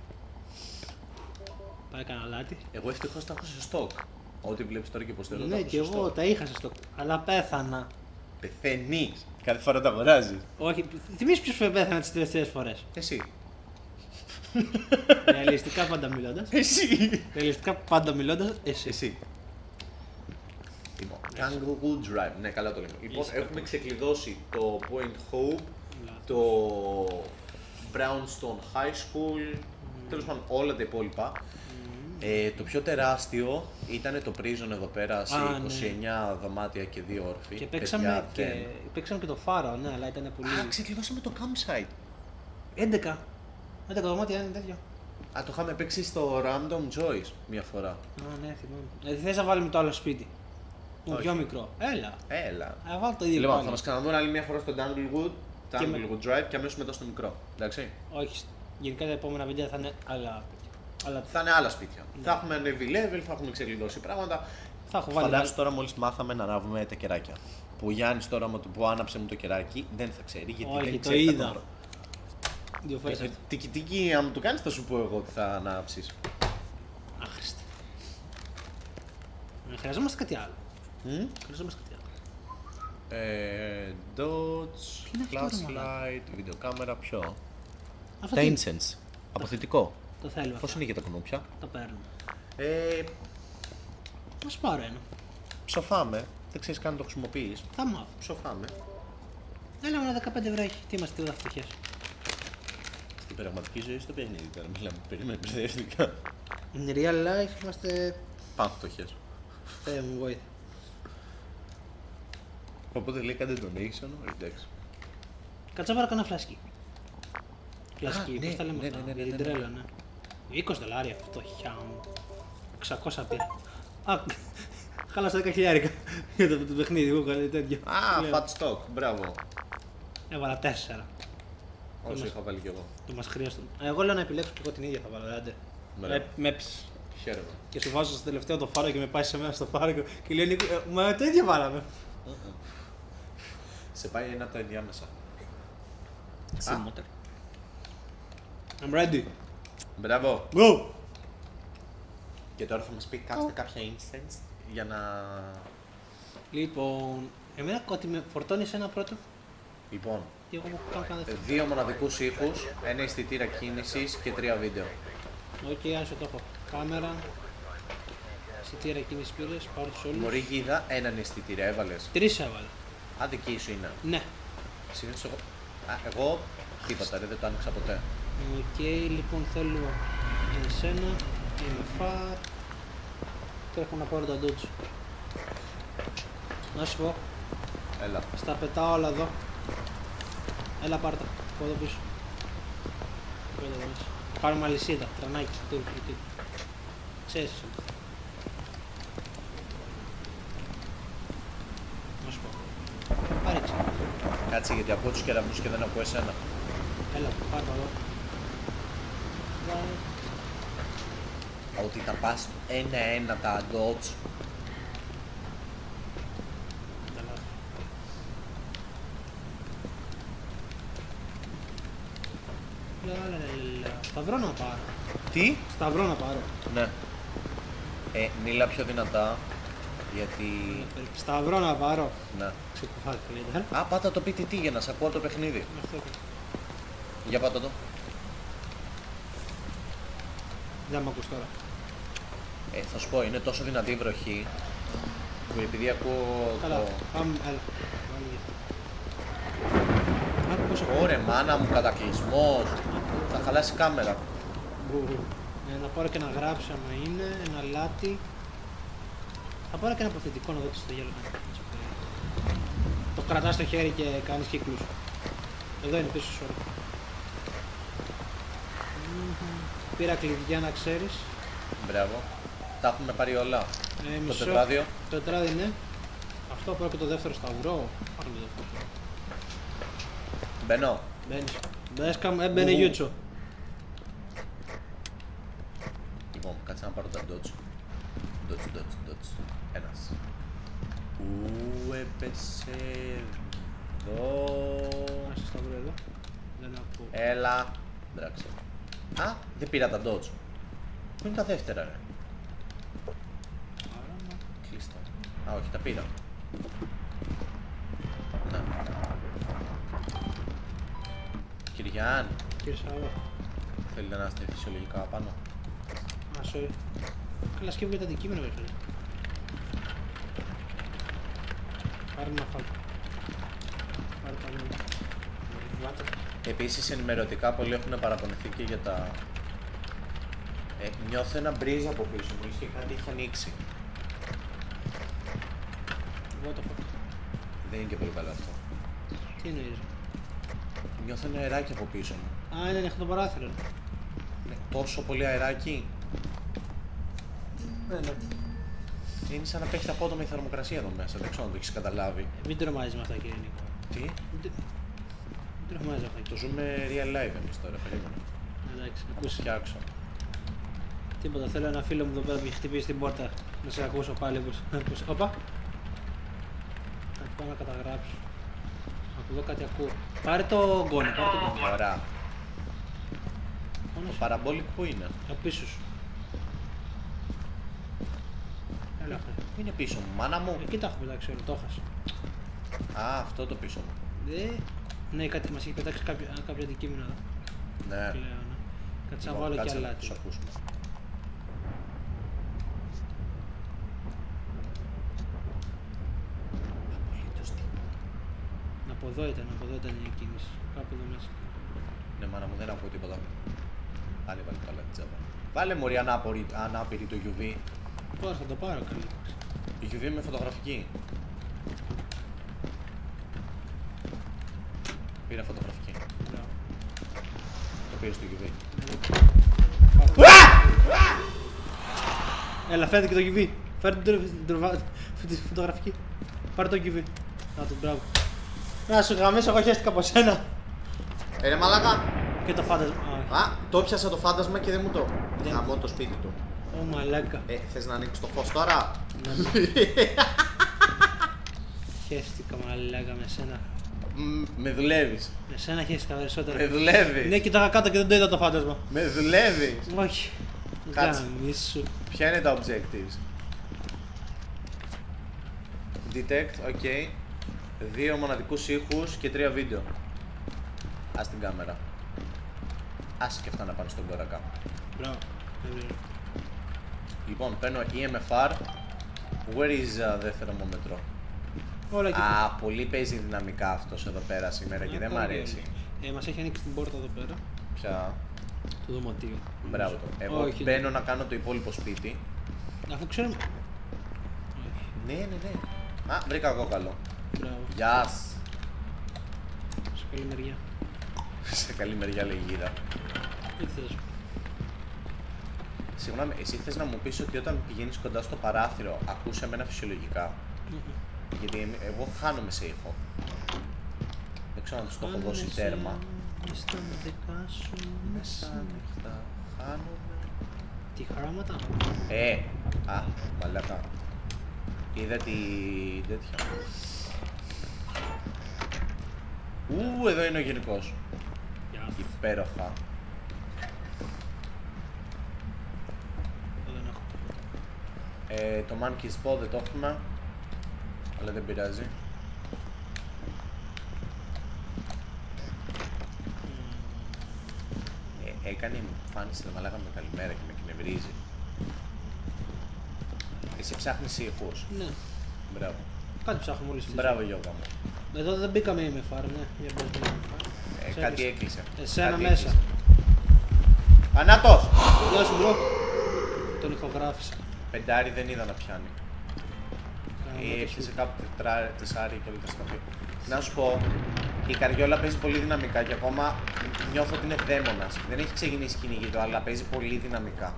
Πάρε κανένα αλάτι. Εγώ ευτυχώς τα έχω σε στόκ. Ό,τι βλέπεις τώρα και πως θέλω τα Ναι, έχω και σε εγώ στόκ. τα είχα σε στόκ. Αλλά πέθανα. Πεθαίνεις. Κάθε φορά τα αγοράζεις. Όχι, θυμίσαι ποιος πέθανε τις τελευταίες φορές. Εσύ. Ρεαλιστικά πάντα μιλώντας. Εσύ. Ρεαλιστικά πάντα μιλώντας, εσύ. Εσύ. Λοιπόν, Tanglewood Drive. Ναι, καλά το λέμε. Λοιπόν, έχουμε ξεκλειδώσει το Point Hope, το Brownstone High School, τέλος πάντων όλα τα υπόλοιπα. Το πιο τεράστιο ήταν το prison εδώ πέρα σε Α, 29 δωμάτια και 2 όροφοι. Και παίξαμε Παιδιά, και το φάρο, ναι, αλλά ήταν πολύ. Α, ξεκλειδώσαμε το campsite. 11. 11 δωμάτια είναι τέτοιο. Α, το είχαμε παίξει στο Random Choice μια φορά. Α, ναι, θυμάμαι. Θες να βάλουμε το άλλο σπίτι. Μου πιο μικρό. Έλα. Έλα. Βάλω το ίδιο. Λοιπόν, πάλι. θα μας ξαναδούν άλλη μια φορά στο Danglewood, Και με- Danglewood Drive και αμέσως μετά στο μικρό. Εντάξει. Όχι, γενικά τα επόμενα βίντεο θα είναι άλλα. Αλλά Θα είναι άλλα σπίτια. Θα έχουμε ανέβει level, θα έχουμε ξεκλειδώσει πράγματα. θα έχω βάλει. Φαντάζομαι τώρα μόλις μάθαμε να ανάβουμε τα κεράκια. Που ο Γιάννης τώρα με το που άναψε μου το κεράκι δεν θα ξέρει γιατί Όχι, δεν το ξέρει τα είδα. νούμερα. Δύο φορές αυτό. Τικι, αν μου το κάνεις θα σου πω εγώ ότι θα ανάψεις. Άχρηστα. Χρειαζόμαστε κάτι άλλο. Χρειαζόμαστε κάτι άλλο. Dodge, είναι αυτό, ρε flashlight, βιντεοκάμερα, ποιο. Αυτό Τα τι- incense. Αποθητικό. Το θέλω. Πώς αυτό. είναι για τα κουνούπια. Το παίρνω. Ε, Α πάρω ένα. ψοφάμε. Δεν ξέρεις καν να το χρησιμοποιείς. Θα μάθω. Ψοφάμε. Έλα μόνο 15 ευρώ έχει. Τι είμαστε όλα φτωχές. Στην πραγματική ζωή στο παιχνίδι τώρα. Μιλάμε, περίμενε, μπερδεύτηκα. In real life είμαστε. Πάνω φτωχές. Θεέ μου, βοήθεια. Οπότε λέει κάντε donation, εντάξει. Κάτσα πάρω κανένα φλασκί. Φλασκί, ναι, πώς τα λέμε ναι, αυτά. ναι, ναι, Για την ναι, ναι. τρέλα, ναι. 20 δολάρια, φτωχιά μου. 600 πήρα. Α, χάλασα 10 χιλιάρικα για το παιχνίδι, εγώ καλή τέτοιο. Α, Λέω, fat stock, μπράβο. Έβαλα 4. Όσο είχα βάλει κι εγώ. Το μας χρειάζεται. Εγώ λέω να επιλέξω και εγώ την ίδια θα βάλω, άντε. Μπράβο. Με έψεις. Χαίρομαι. Και σου βάζω στο τελευταίο το φάρο και με πάει σε μένα στο φάρο και λέει Νίκο, μα το ίδιο βάλαμε. Σε πάει ένα από τα ενδιάμεσα. Σιμότερ. I'm ready. Μπράβο. Go! Και τώρα θα μας πει κάψτε κάποια instance για να... Λοιπόν, εμένα ότι με φορτώνεις ένα πρώτο Λοιπόν, και εγώ μου κάνω κανένα δεύτερο. 2 μοναδικούς ήχους, ένα αισθητήρα κίνησης και 3 βίντεο. Οκ, άσο το έχω. Κάμερα, εισιτήρα κίνηση πήρες, πάρω τους όλους. Μωρή γίδα, έναν αισθητήρα έβαλες. 3 έβαλα. Αν δική σου είναι. Ναι. Συνήθως εγώ... εγώ τίποτα, δεν το άνοιξα ποτέ. Οκ, λοιπόν θέλω εσένα, είμαι φαρ. Τρέχω να πάρω τα ντότσου. Να σου πω, Έλα. στα πετάω όλα εδώ. Έλα πάρ' τα, από εδώ πίσω. Εδώ μέσα. Πάρουμε αλυσίδα, τρανάκι, τι. Ξέρεις εσύ. Να σου πω. Πάρε έτσι. Κάτσε γιατί ακούω τους κεραυνούς και δεν ακούω εσένα. Έλα, πάρ' τα εδώ. Βάλε. Ότι τα πας ένα-ένα τα dots. Καλά. Λαλαλαλα. Σταυρό να πάρω. Τι? Σταυρό να πάρω. Ναι. Μίλα πιο δυνατά. Γιατί... Σταυρό να πάρω. Ναι. Ξεκουφάκι καλύτερα. Α, πάτα το PTT για να σε ακούω το παιχνίδι. Αυτό και. Για πάτα το. Δεν μ' ακούς τώρα. Θα σου πω, είναι τόσο δυνατή η βροχή που επειδή ακούω Καλά. το... Πάμε, έλα. Βάλε γι' αυτό. Άκου πόσο Ωρε μάνα μου, κατακλυσμός. Θα χαλάσει η κάμερα. Να πάρω και ένα γράψει άμα είναι, ένα λάτι. Θα πάρω και ένα αποθετικό να δω τι στο γέλο. Το κρατάς στο χέρι και κάνεις κύκλους. Εδώ είναι πίσω σου. Πήρα κλειδιά να ξέρεις. Μπράβο. Τα έχουμε πάρει όλα. Το Μισό. τετράδιο. Το τετράδιο είναι. Αυτό πάρω και το δεύτερο σταυρό. Πάρω το δεύτερο. Μπαίνω. Μπαίνεις. Έμπαινε γιούτσο. Λοιπόν, κάτσε να πάρω τα dots. Dots. Ένας. Πού έπεσε εδώ. Άσε σταυρό εδώ. Δεν ακούω. Έλα. Μπράξε. Α, δεν πήρα τα dots. Πού είναι τα δεύτερα, ρε. Κλείστα. Α, όχι, τα πήρα. Να. Κυριάν, Κύριε Σάβα. θέλετε να είστε φυσιολογικά πάνω. Α, sorry. Καλά σκέφτομαι για τα αντικείμενα βέβαια. Πάρε ένα φάλ. Πάρε τα νούμερα. Βάτε. Επίσης ενημερωτικά πολλοί έχουν παραπονηθεί και για τα... νιώθω ένα μπρίζ από πίσω μου, είχε κάτι είχε ανοίξει. What the fuck. Δεν είναι και πολύ καλό αυτό. Τι εννοείς. Νιώθω ένα αεράκι από πίσω μου. Α, είναι ανοιχτό το παράθυρο. Είναι τόσο πολύ αεράκι. Ναι. Είναι σαν να πέφτει απότομα η θερμοκρασία εδώ μέσα. Δεν ξέρω αν το έχει καταλάβει. Μην τρομάζει με αυτά, κύριε Νίκο. Τι? Μην τρομάζει αυτά. Το ζούμε real life εμείς τώρα, περίμενα. Εντάξει, Να το ακούσει. φτιάξω. Τίποτα, θέλω ένα φίλο μου εδώ πέρα που έχει χτυπήσει την πόρτα. Να σε ακούσω πάλι. Όπα. Κάτι πάω να καταγράψω. Από εδώ κάτι ακούω. Πάρε το γκόνι, πάρε το γκόνι. Ωραία. Πάνω Το σου. παραμπόλικ που είναι? Από πίσω σου. Έλα, ρε. Πού είναι πίσω μου, μάνα μου? Εκεί τα έχω πετάξει όλα, το έχασα. Α, αυτό το πίσω μου. Ναι, κάτι μας έχει πετάξει κάποια αντικείμενα εδώ. Ναι. Πλέον, ναι. Κάτσε να Λοιπόν, βάλω και κάτσε να αλάτι. τους ακούσουμε. Απολύτως τίποτα. Από εδώ ήταν η κίνηση. Κάπου εδώ μέσα. Ναι, μάνα μου, δεν ακούω τίποτα. Πάλι βάλε το αλάτι τζάμπα. Βάλε μωρή ανάπηρη το UV. Τώρα θα το πάρω καλή. Η UV με φωτογραφική. Πήρα φωτογραφική. Μπράβο. Το πήρε στο UV. Έλα, φέρτε και το UV. Φέρτε την φωτογραφική. Πάρε το UV. Να το μπράβο. Να σου γαμίσω, εγώ χαίστηκα από σένα. Ρε μαλάκα. Και το φάντασμα. Α, το πιάσα το φάντασμα και δεν μου το. Δεν. Γαμώ το σπίτι του. Ω μαλάκα. Θες να ανοίξεις το φως τώρα? Χαίστηκα μαλάκα με σένα. Με δουλεύεις. Με σένα χαίστηκα περισσότερο. Με δουλεύεις. Ναι, κοιτάγα κάτω και δεν το είδα το φάντασμα. Με δουλεύεις. Όχι. Κάτσε. Γαμίσου. Ποια είναι τα objectives? Detect, ok. 2 μοναδικούς ήχους και 3 βίντεο. Ας την κάμερα. Άσε και αυτά να πάνε στον κόρακα. Μπράβο. Λοιπόν, παίρνω EMFR. Where is the thermometer? Όλα εκεί. Α, πολύ παίζει δυναμικά αυτός εδώ πέρα σήμερα και δεν μ' αρέσει. Μας έχει ανοίξει την πόρτα εδώ πέρα. Πια. Το δωματίο. Μπράβο το. Εγώ Όχι, μπαίνω να κάνω το υπόλοιπο σπίτι. Αφού ξέρουμε. Ναι, ναι, ναι. Α, βρήκα κόκαλο. Μπράβο. Γεια σας. Σε καλή μεριά. Σε καλή μεριά λέει η γύρα. Τι θες. Συγγνώμη, εσύ θες να μου πεις ότι όταν πηγαίνεις κοντά στο παράθυρο ακούς εμένα φυσιολογικά? Γιατί εγώ χάνομαι σε ήχο. Δεν ξέρω αν τους το έχω δώσει τέρμα. Στα δικά σου μέσα. Μεσάνυχτα, χάνομαι. Τι χαράματα. Α, μαλάκα. Είδα τη τέτοια. Εδώ είναι ο γενικός. Γεια σου. Υπέροχα. Δεν έχω. Το Monkey Spot δεν το έχουμε. Αλλά δεν πειράζει. Έκανε εμφάνιση δε μαλάκα με καλημέρα και με εκνευρίζει. Εσύ ψάχνεις ήχους. Ναι. Μπράβο. Κάτι ψάχνουμε όλοι στη ζωή. Μπράβο Γιώργα μου. Εδώ δεν μπήκαμε με φάρ, ναι. Για πες με φάρ. Κάτι έκλεισε. Εσένα Κάτι μέσα. έκλεισε. Ανάτος! Γεια σου μπρο. Τον ηχογράφησα. Πεντάρι δεν είδα να πιάνει. Κάνα Έπιασε κάπου τεσσάρι και όλη σκαφή. Να σου πω, η Καριόλα παίζει πολύ δυναμικά και ακόμα νιώθω ότι είναι δαίμονας. Δεν έχει ξεκινήσει κυνηγητό, αλλά παίζει πολύ δυναμικά.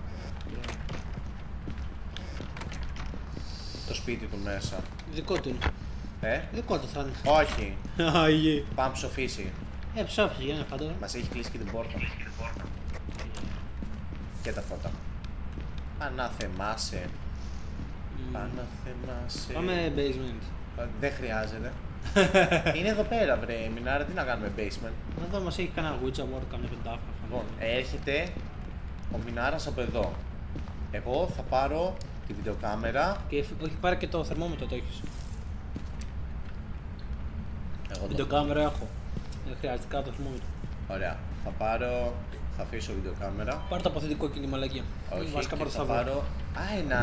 Το σπίτι του μέσα. Δικό του είναι. Δικό του θα είναι. Όχι. Άγιε. Πάμε ψοφήσει. Ψάφισε για να φαντώ. Μας έχει κλείσει και την πόρτα. Και τα φώτα. Αναθεμάσαι. Αναθεμάσαι. Πάμε basement. Δεν χρειάζεται. Είναι εδώ πέρα, βρε Μινάρα, τι να κάνουμε basement. Εδώ μας έχει κανένα Ouija board, καμιά πεντάφρα. Λοιπόν, έρχεται ο Μινάρας από εδώ. Εγώ θα πάρω τη βιντεοκάμερα. Και όχι, πάρε και το θερμόμετρο, το έχεις. Εγώ το... Βιντεοκάμερα έχω. Δεν χρειάζεται κάτω το θερμόμετρο. Ωραία. Θα πάρω... Θα αφήσω βιντεοκάμερα. Πάρε το αποθετικό και τη μαλακία. Όχι, Βασικά και πάρε το θα σταυρό. πάρω... Α, ένα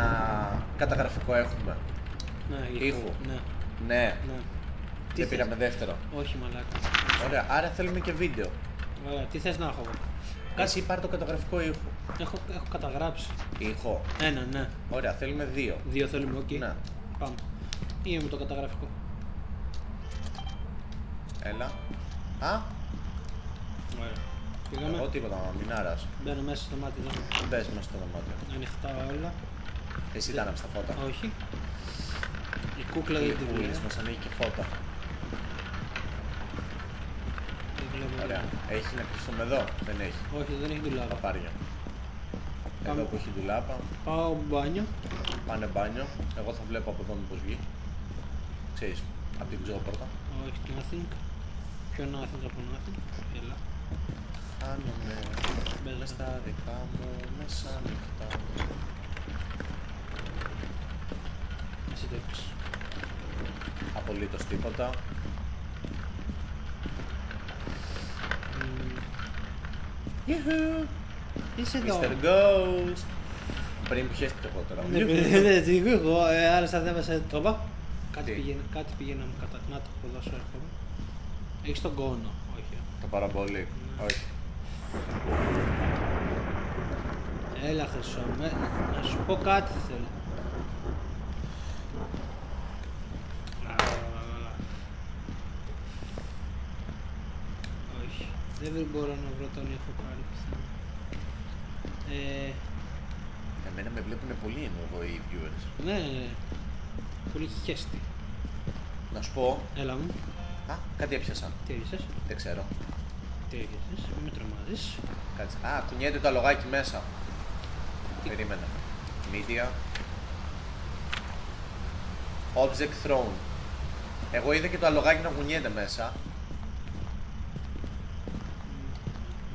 καταγραφικό έχουμε. Ναι, ήχου. Ναι, Ναι. ναι. Δεν θες? πήραμε δεύτερο. Όχι, μαλάκα. Ωραία, άρα θέλουμε και βίντεο. Ωραία, τι θες να έχω εγώ. Εσύ πάρε το καταγραφικό ήχο. Έχω καταγράψει. Ήχο. Ένα, ναι. Ωραία, θέλουμε 2. Δύο θέλουμε, οκ. Ναι. Πάμε. Είμαι με το καταγραφικό. Έλα. Α, Ωραία. εγώ Πήγαμε. τίποτα, Μινάρας. Μπαίνω μέσα στο μάτι εδώ. Μπες μέσα στο δωμάτιο. Ανοιχτά όλα. Εσύ τα άναψες τα φώτα. Όχι. κούκλα δεν τη Κούλες βλέπω. μας ανοίγει και φώτα. Δεν βλέπω. Ωραία. Έχει να κρυφτούμε εδώ. Δεν έχει. Όχι, δεν έχει δουλάπα. Παπάρια. Εδώ Πάμε. που έχει ντουλάπα. Πάω μπάνιο. Πάνε μπάνιο. Εγώ θα βλέπω από εδώ μήπως βγει. Ξέρεις, από την ξόπορτα. Όχι, nothing. Πιο nothing από nothing. Έλα. Χάνομαι Μπες μες στα δικά μου, μέσα νύχτα. Εσύ το έχεις. Απολύτως τίποτα. Ιουχου! Είσαι εδώ. Mr. Ghost! Πριν που χαίστηκε εγώ τώρα. Ναι, ναι, τι εγώ, άλλος θα δέβασε το πα. Κάτι πήγαινε να μου κατακνά το ποδόσφαιρο έρχομαι. Έχεις τον κόνο, όχι. Το παραμπολί. Όχι. Έλα χρυσό, να σου πω κάτι θέλω. Όχι, δεν μπορώ να βρω τον ήχο πάλι. Εμένα με βλέπουν πολύ εδώ οι viewers. Ναι, πολύ χέστη. Να σου πω. Έλα μου, Α, κάτι έπιασα. τι έγισες, Δεν ξέρω. τι έγισες, μην με τρομάζεις. Κάτσε. Α, κουνιέται το αλογάκι μέσα. Περίμενα. Media. Object thrown. Εγώ είδα και το αλογάκι να κουνιέται μέσα.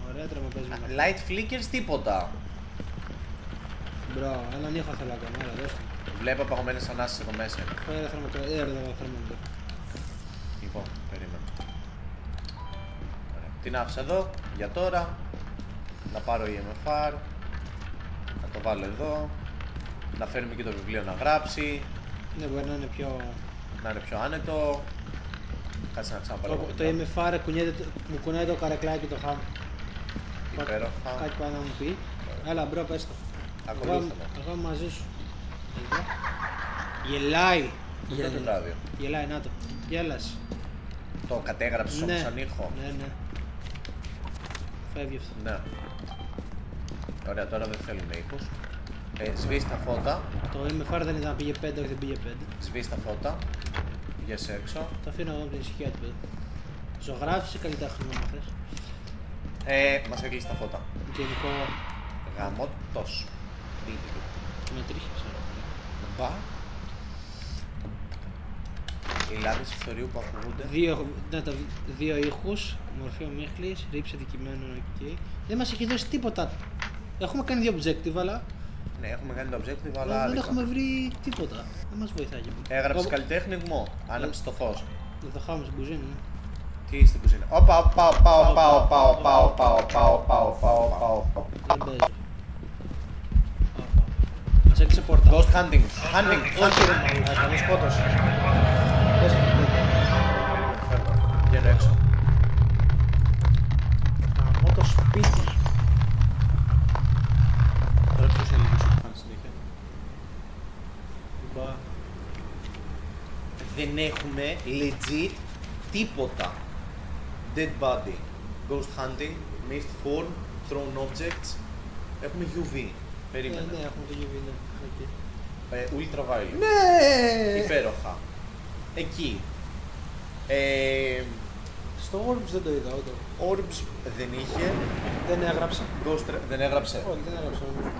Ωραία, τραματίζουμε. Light flickers τίποτα. Μπρο, έναν ήχο θέλω ακόμα, έλα δώσ' του. Βλέπω παγωμένες ανάσες εδώ μέσα. Φέρε θερμοκρατία. Λοιπόν, περίμενα. Ωραία. Την άφησα εδώ για τώρα. Να πάρω EMFR. Να το βάλω εδώ. Να φέρουμε και το βιβλίο να γράψει. Ναι, μπορεί να είναι πιο... Να είναι πιο άνετο. Κάτσε να ξαναπάρω. Το MFR μου κουνάει το καρεκλάκι το χάμ. Υπέροχα. Κάτι πάει να μου πει. Έλα μπρο, πες το. Ακολούθαμε. Εγώ είμαι μαζί σου. Εδώ. Γελάει. Το πρώτο βράδυ. Γελάει, να το. Γέλασε. Το κατέγραψες όμως σαν ήχο. Ναι, ναι. Φεύγει αυτό. Ναι. Ωραία, τώρα δεν θέλουμε ήχους. Σβήσει τα φώτα. Το MFR δεν ήταν, πήγε 5, όχι δεν πήγε 5. Σβήσει τα φώτα. Βγες έξω. Το αφήνω εδώ με την ησυχία του παιδί. Ζωγράφησε καλλιτέχνη να θες. Μας έκλεισε τα φώτα. Γενικό Γαμώτος. με τρίχες. Μπα. Οι λάμπες φθορείου που ακούγονται. Δύο ήχους, μορφή ομίχλης, ρήψη αντικειμένων εκεί. Δεν μας έχει δώσει τίποτα. Έχουμε κάνει δύο objective, αλλά Ναι, έχουμε κάνει το objective, αλλά δεν άδικα. έχουμε βρει τίποτα. Δεν μας βοηθάει. Έγραψε καλλιτέχνη μου. Άναψε το φως. Δεν το χάμε στην κουζίνα. Ναι. Τι στην κουζίνα. Όπα, όπα, όπα, όπα, όπα, όπα, όπα, όπα, όπα, όπα, όπα, όπα. Δεν παίζει. Μας έκλεισε πόρτα. Ghost hunting. Hunting. Όχι ρε μαλάκα, με σκότωσε. Πες μου, Φεύγω. Βγαίνω έξω. γαμώ το σπίτι. Τώρα ποιος έλεγε σου πάνε συνέχεια. Μπα. Δεν έχουμε legit τίποτα. Dead body. Ghost hunting. Missed form. Thrown objects. Έχουμε UV. Περίμενε. Ναι, έχουμε το UV, ναι. Εκεί. Ultraviolet. Ναι! Υπέροχα. Εκεί. Στο Orbs δεν το είδα ούτε. Orbs δεν είχε. Δεν έγραψε. Ghost δεν έγραψε. Όχι, δεν έγραψε νομίζω.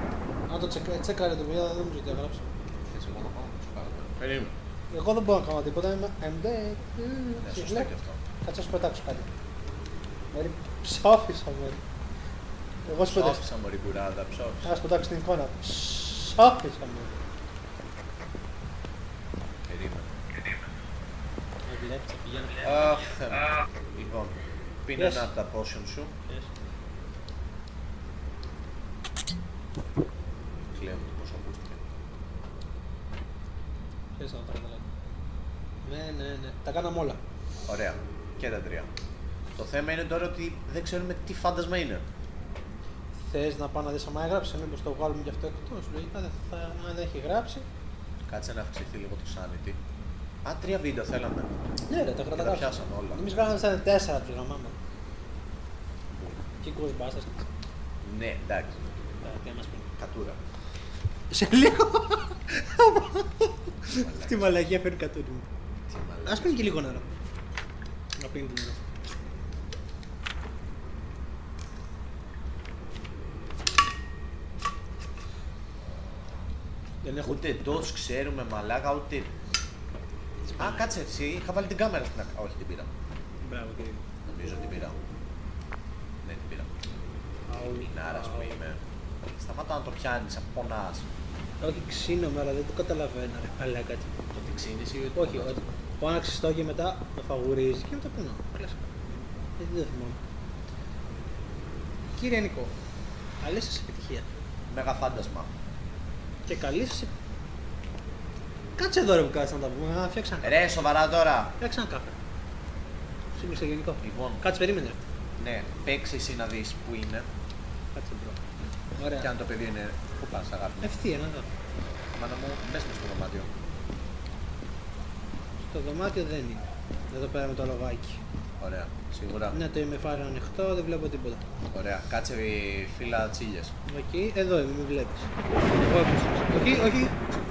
Αν το τσέκαρε το video, δεν νομίζω ότι έγραψε. Θες εγώ να πάω να σου κάνω. Περίμενε. Εγώ δεν μπορώ να κάνω τίποτα, είμαι I'm dead. Ναι, σωστά και αυτό. Κάτσε να σου πετάξω κάτι. Μέρη, ψόφισα μέρη. Εγώ σου πετάξω. Ψόφισα μωρή κουράδα, ψόφισα. Να σου πετάξω την εικόνα. Ψόφισα μέρη. Περίμενε. Με βλέπεις, πηγαίνω. Αχ, Θεέ μου. Λοιπόν, πίνε Yes. ένα από τα potion σου. Yes. Κλαίω το πόσο ακούστηκε. Ξέρεις να το καταλάβω. Ναι. Τα κάναμε όλα. Ωραία. Και τα τρία. Το θέμα είναι τώρα ότι δεν ξέρουμε τι φάντασμα είναι. Θες να πάω να δεις άμα έγραψε, μήπως το βγάλουμε γι' αυτό εκτός. Λογικά αν έχει γράψει. Κάτσε να αυξηθεί λίγο το sanity. Α, 3 βίντεο θέλαμε. Ναι, ρε, τα Και τα κρατάμε. πιάσαμε όλα. Εμείς βγάλαμε σαν 4 από τους γαμάμε. Και Ghostbusters. Ναι, εντάξει. Τι μας πει. Κατούρα. Σε λίγο. Αυτή η μαλακία φέρνει κατούρι μου. Ας πίνει και λίγο νερό. Να πίνει το νερό. Δεν έχω Ούτε Dodge ξέρουμε μαλάκα, ούτε. Α, κάτσε εσύ, είχα βάλει την κάμερα στην άκρη. Όχι, την πήρα. Μπράβο κύριε. Νομίζω την πήρα. Ναι, την πήρα. Μινάρας που είμαι. Σταμάτα να το πιάνεις, απονάς. Όχι ξύνομαι, αλλά δεν το καταλαβαίνω ρε μαλάκα. Το τι ξύνεις ή ότι. Όχι, ότι πάω να ξυστώ και μετά το φαγουρίζει και μετά πίνω. Κλασικά. Γιατί δεν θυμάμαι. Κύριε Νικό, καλή σας επιτυχία. Μέγα φάντασμα. Και καλή σας Κάτσε εδώ ρε που κάτσε να τα πούμε, να φτιάξω ένα καφέ. Ρε, σοβαρά τώρα. Φτιάξω ένα καφέ. Σύγκρισε γενικό. Λοιπόν, Κάτσε, περίμενε. ρε. ναι, παίξε εσύ να δεις που είναι. Κάτσε μπρο. Και Ωραία. αν το παιδί είναι. Πού πας, αγάπη μου. Ευθεία, να δω. Μάνα μου, μπες μες στο δωμάτιο. Το δωμάτιο δεν είναι. Εδώ πέρα με το λογάκι. Ωραία, σίγουρα. Ναι, το ημεφάριο ανοιχτό, δεν βλέπω τίποτα. Ωραία, κάτσε φύλλα τσίλιες. Εκεί, εδώ είμαι, με βλέπεις. Εγώ έπαιξα. Όχι, όχι.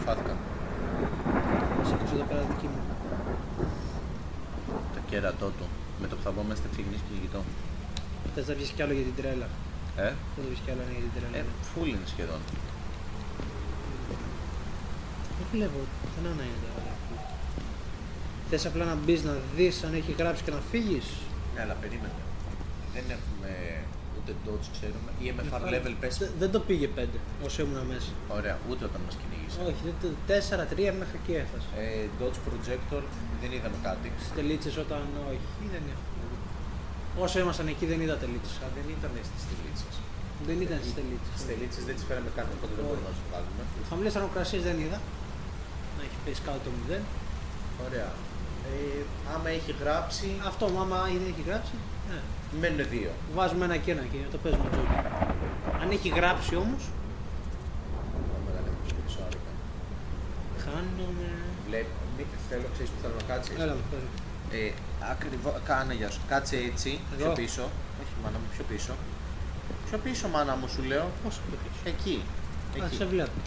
Φάθηκαν. Σήκωσε εδώ πέρα δική μου. Το κέρατό του. Με το που θα μπω μέσα θα ξεκινήσει και κινητό. Θες να βγεις κι άλλο για την τρέλα. Ε, Θες να βγεις κι άλλο για την τρέλα. φουλ είναι σχεδόν. Δεν βλέπω, δεν είναι τώρα. Θες απλά να μπεις να δεις αν έχει γράψει και να φύγεις. Ναι, αλλά περίμενε. Δεν έχουμε ούτε Dodge, ξέρουμε. Ή MFR level πες. Δεν το πήγε 5 όσο ήμουν μέσα. Ωραία, ούτε όταν μας κυνήγησε. Όχι, 4-3 μέχρι εκεί έφτασε. Dodge Projector δεν είδαμε κάτι. Στις τελίτσες όταν όχι, δεν έχω. Όσο ήμασταν εκεί δεν είδα τελίτσες. Α, δεν ήταν στις τελίτσες. Δεν ήταν στις τελίτσες. Στις τελίτσες δεν τις φέραμε καν, οπότε δεν μπορούμε να σου βγάλουμε. Χαμηλές θερμοκρασίες δεν είδα. Να έχει πέσει κάτω το 0. Ωραία. Άμα έχει γράψει, Αυτό, άμα δεν έχει γράψει, ναι. μένουν δύο. Βάζουμε ένα και ένα και το παίζουμε τζόκι. Αν έχει γράψει όμως, Πάμε να λέμε και πίσω άρικα. χάνομαι. Θέλω, ξέρεις που θέλω να κάτσεις. Έλα μου, πέρα. Ακριβώς, κάνε γεια σου. Κάτσε έτσι, Εδώ. πιο πίσω. Όχι μάνα μου, πιο πίσω. Πιο πίσω μάνα μου σου λέω. Πόσο πήγες. Εκεί. Α, Εκεί. σε βλέπω.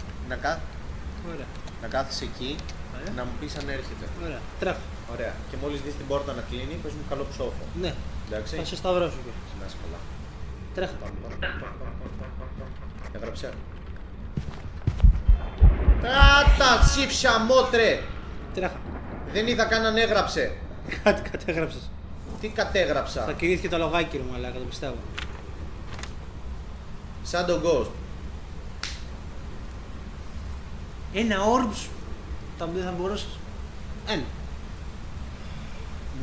Ωραία. Να κάθεις εκεί, Ωραία. να μου πεις αν έρχεται. Ωραία. Τρέχω. Ωραία. Και μόλις δεις την πόρτα να κλείνει, πες μου καλό ψόφο. Ναι. Εντάξει. Θα σε σταυρώσω και. Να είσαι καλά. Τρέχω. Έγραψε. Κάτα σύφσια μότρε! Τρέχω. Δεν είδα καν αν έγραψε. Κάτι κατέγραψες. Τι κατέγραψα. Θα κινήθηκε το λογάκι ρε μαλάκα, το πιστεύω. Σαν τον Ghost. Ένα orbs. Δεν θα μπορούσες. Ένα.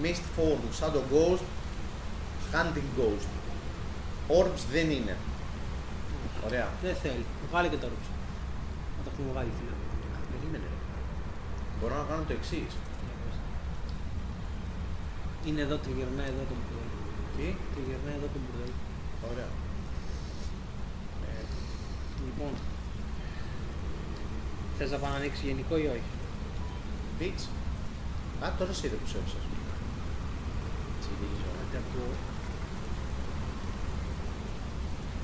Mist form, σαν τον Ghost. Hunting Ghost. Orbs δεν είναι. Ωραία. Δεν θέλει. Βγάλε και το orbs. Να το έχουμε βγάλει φίλε. Περίμενε. Μπορώ να κάνω το εξής. Είναι εδώ, τριγυρνάει εδώ το μπουρδέλ. Τι? Τριγυρνάει εδώ το μπουρδέλ. Ωραία. Λοιπόν. Θες να πάω να ανοίξει γενικό ή όχι. Beach. Α, τώρα σε είδε που σέψας. Τσιρίζω. Κάτι ακούω.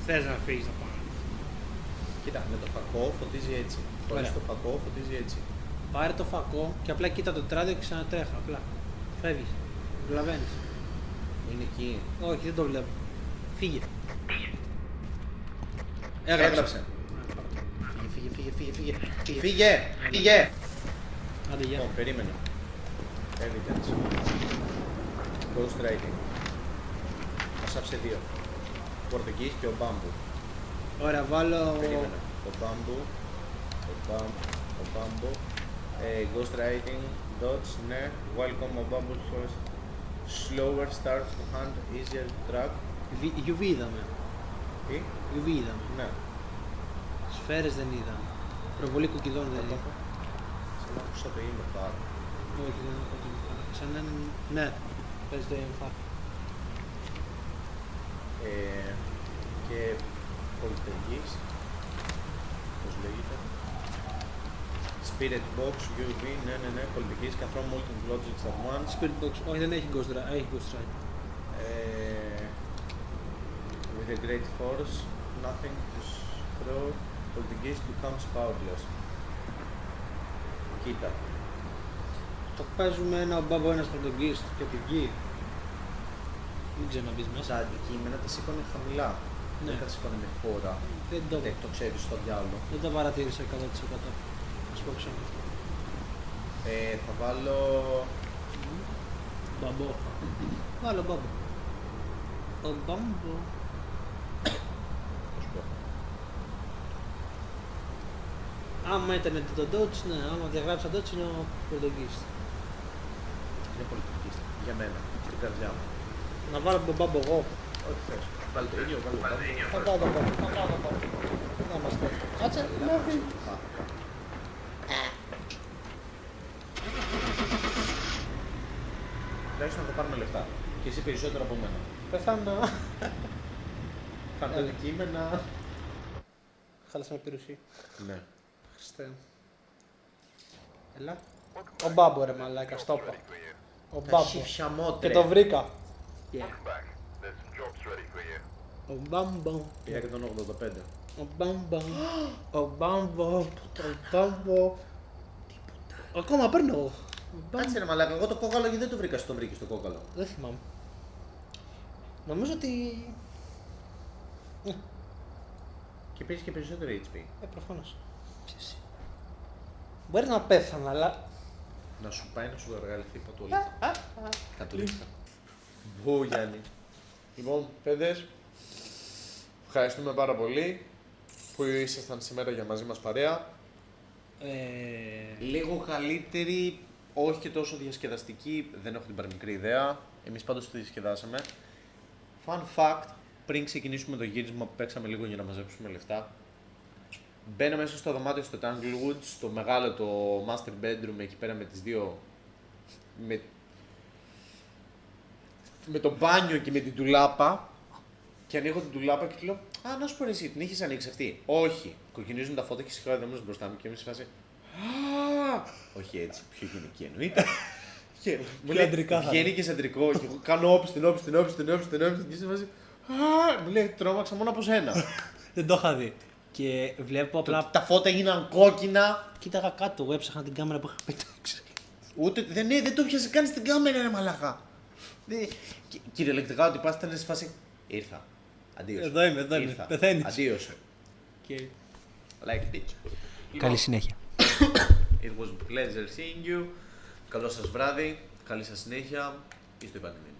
Θες να φύγεις να πάω. Κοίτα, με το φακό φωτίζει έτσι. Χωρίς Ωραία. το φακό φωτίζει έτσι. Πάρε το φακό και απλά κοίτα το τετράδιο και ξανατρέχα. Απλά. Φεύγεις. Προλαβαίνεις. Είναι εκεί. Όχι, δεν το βλέπω. Φύγε. Έγραψε. Φύγε, φύγε, φύγε, φύγε. Φύγε, φύγε. Άντε, γεια. Λοιπόν, περίμενε. Evidence. Ghost writing. Μας άψε δύο. Ο Πορτογής και ο Μπάμπου. Ωραία, βάλω. Περίμενε. Ο Μπάμπου. Ο Μπάμπου. Ghost writing. Dots, ναι. Welcome ο Μπάμπου. Slower start to hunt, easier to track. UV είδαμε. Τι? UV είδαμε. Ναι. Σφαίρες δεν είδαμε. Προβολή κουκκιδών δεν είδαμε. Σαν να άκουσα το ήμεφαρ. Όχι, δεν έχω το μυαλό. Σαν έναν. Ναι, παίζει το έμφα. Και Poltergeist. Πώς λέγεται. Spirit Box, UV, ναι, Poltergeist, καθόλου Molten Logics at once. Spirit Box, όχι δεν έχει Ghost Rider, έχει Ghost Rider. With a great force, nothing to throw. Poltergeist becomes powerless. Κοίτα. Το παίζουμε ένα μπάμπο, ένας πρωτογγίστ και την γη. Μην ξαναμπείς μέσα. Τα αντικείμενα τα σήκωνε χαμηλά. Ναι. Δεν τα σήκωνε με φόρα. Δεν Το ξέρεις στο διάλογο. δεν το παρατήρησα 100%. Ας πω ξανά. Θα βάλω. Μπαμπό. Βάλω μπάμπο. Ο μπάμπο. Θα σου πω. Άμα ήταν το Dodge, ναι. Άμα διαγράψα Dodge είναι ο πρωτογγίστ. Είναι πολιτική. Για μένα. Στην καρδιά μου. Να βάλω τον μπάμπο εγώ. Ό,τι θες. Βάλε το ίδιο, βάλε το ίδιο. Θα βάλω τον μπάμπο. Θα βάλω τον μπάμπο. Να είμαστε. Κάτσε. Μέχρι. Τουλάχιστον να το πάρουμε λεφτά. Και εσύ περισσότερο από μένα. Πεθάνω. Κάνε αντικείμενα. Χάλασα με πυρουσί. Ναι. Χριστέ μου. Έλα. Ο μπάμπο ρε μαλάκα, στο είπα. Ο μπάμπο. Χιφιαμότρε. Και το βρήκα. Welcome back. There's some jobs ready for you. Ο μπάμπο. Πήγα 185. Ο μπάμπο. Ο μπάμπο. Ο μπάμπο. Ακόμα παίρνω. Ο μπάμπο. Κάτσε ρε μαλάκα, εγώ το κόκαλο γιατί δεν το βρήκα, το βρήκες το κόκαλο. Δεν θυμάμαι. Νομίζω ότι. Και παίζεις και περισσότερο HP. Προφανώς. Ποιος. Μπορεί να πέθανα, αλλά. Να σου πάει να σου εργαλειθεί πατούλα. Κατουλίστα. Μπου Γιάννη. Λοιπόν, παιδες, ευχαριστούμε πάρα πολύ που ήσασταν σήμερα για μαζί μας παρέα. Λίγο καλύτερη, όχι και τόσο διασκεδαστική, δεν έχω την παραμικρή ιδέα. Εμείς πάντως τη διασκεδάσαμε. Fun fact, πριν ξεκινήσουμε το γύρισμα που παίξαμε λίγο για να μαζέψουμε λεφτά, μπαίνω μέσα στο δωμάτιο στο Tanglewood, στο μεγάλο το master bedroom εκεί πέρα με τις δύο... με το μπάνιο και με την τουλάπα και ανοίγω την τουλάπα και του λέω «Α, να σου πω εσύ, την είχες ανοίξει αυτή?» «Όχι». Κοκκινίζουν τα φώτα και σηκώνει δέμονες μπροστά μου και είμαι σε φάση «Α, όχι έτσι, πιο γυναική εννοείται». Και μου λέει αντρικά θα βγαίνει και σε αντρικό και εγώ κάνω όπισθεν και σε φάση «Α», μου λέει «Τρόμαξα μόνο από σένα». Δεν το είχα δει. Και βλέπω απλά. Τα φώτα έγιναν κόκκινα. Κοίταγα κάτω, εγώ έψαχνα την κάμερα που είχα πετάξει. Ούτε, δεν το πιάσε καν στην κάμερα, ρε μαλακά. Κυριολεκτικά ότι πας ήταν σε φάση. Ήρθα. Αντίος. Εδώ είμαι, πεθαίνεις. Αντίος. Και... Like bitch. Καλή συνέχεια. It was a pleasure seeing you. Καλό σας βράδυ. Καλή σας συνέχεια. Είστε επανειλημμένοι.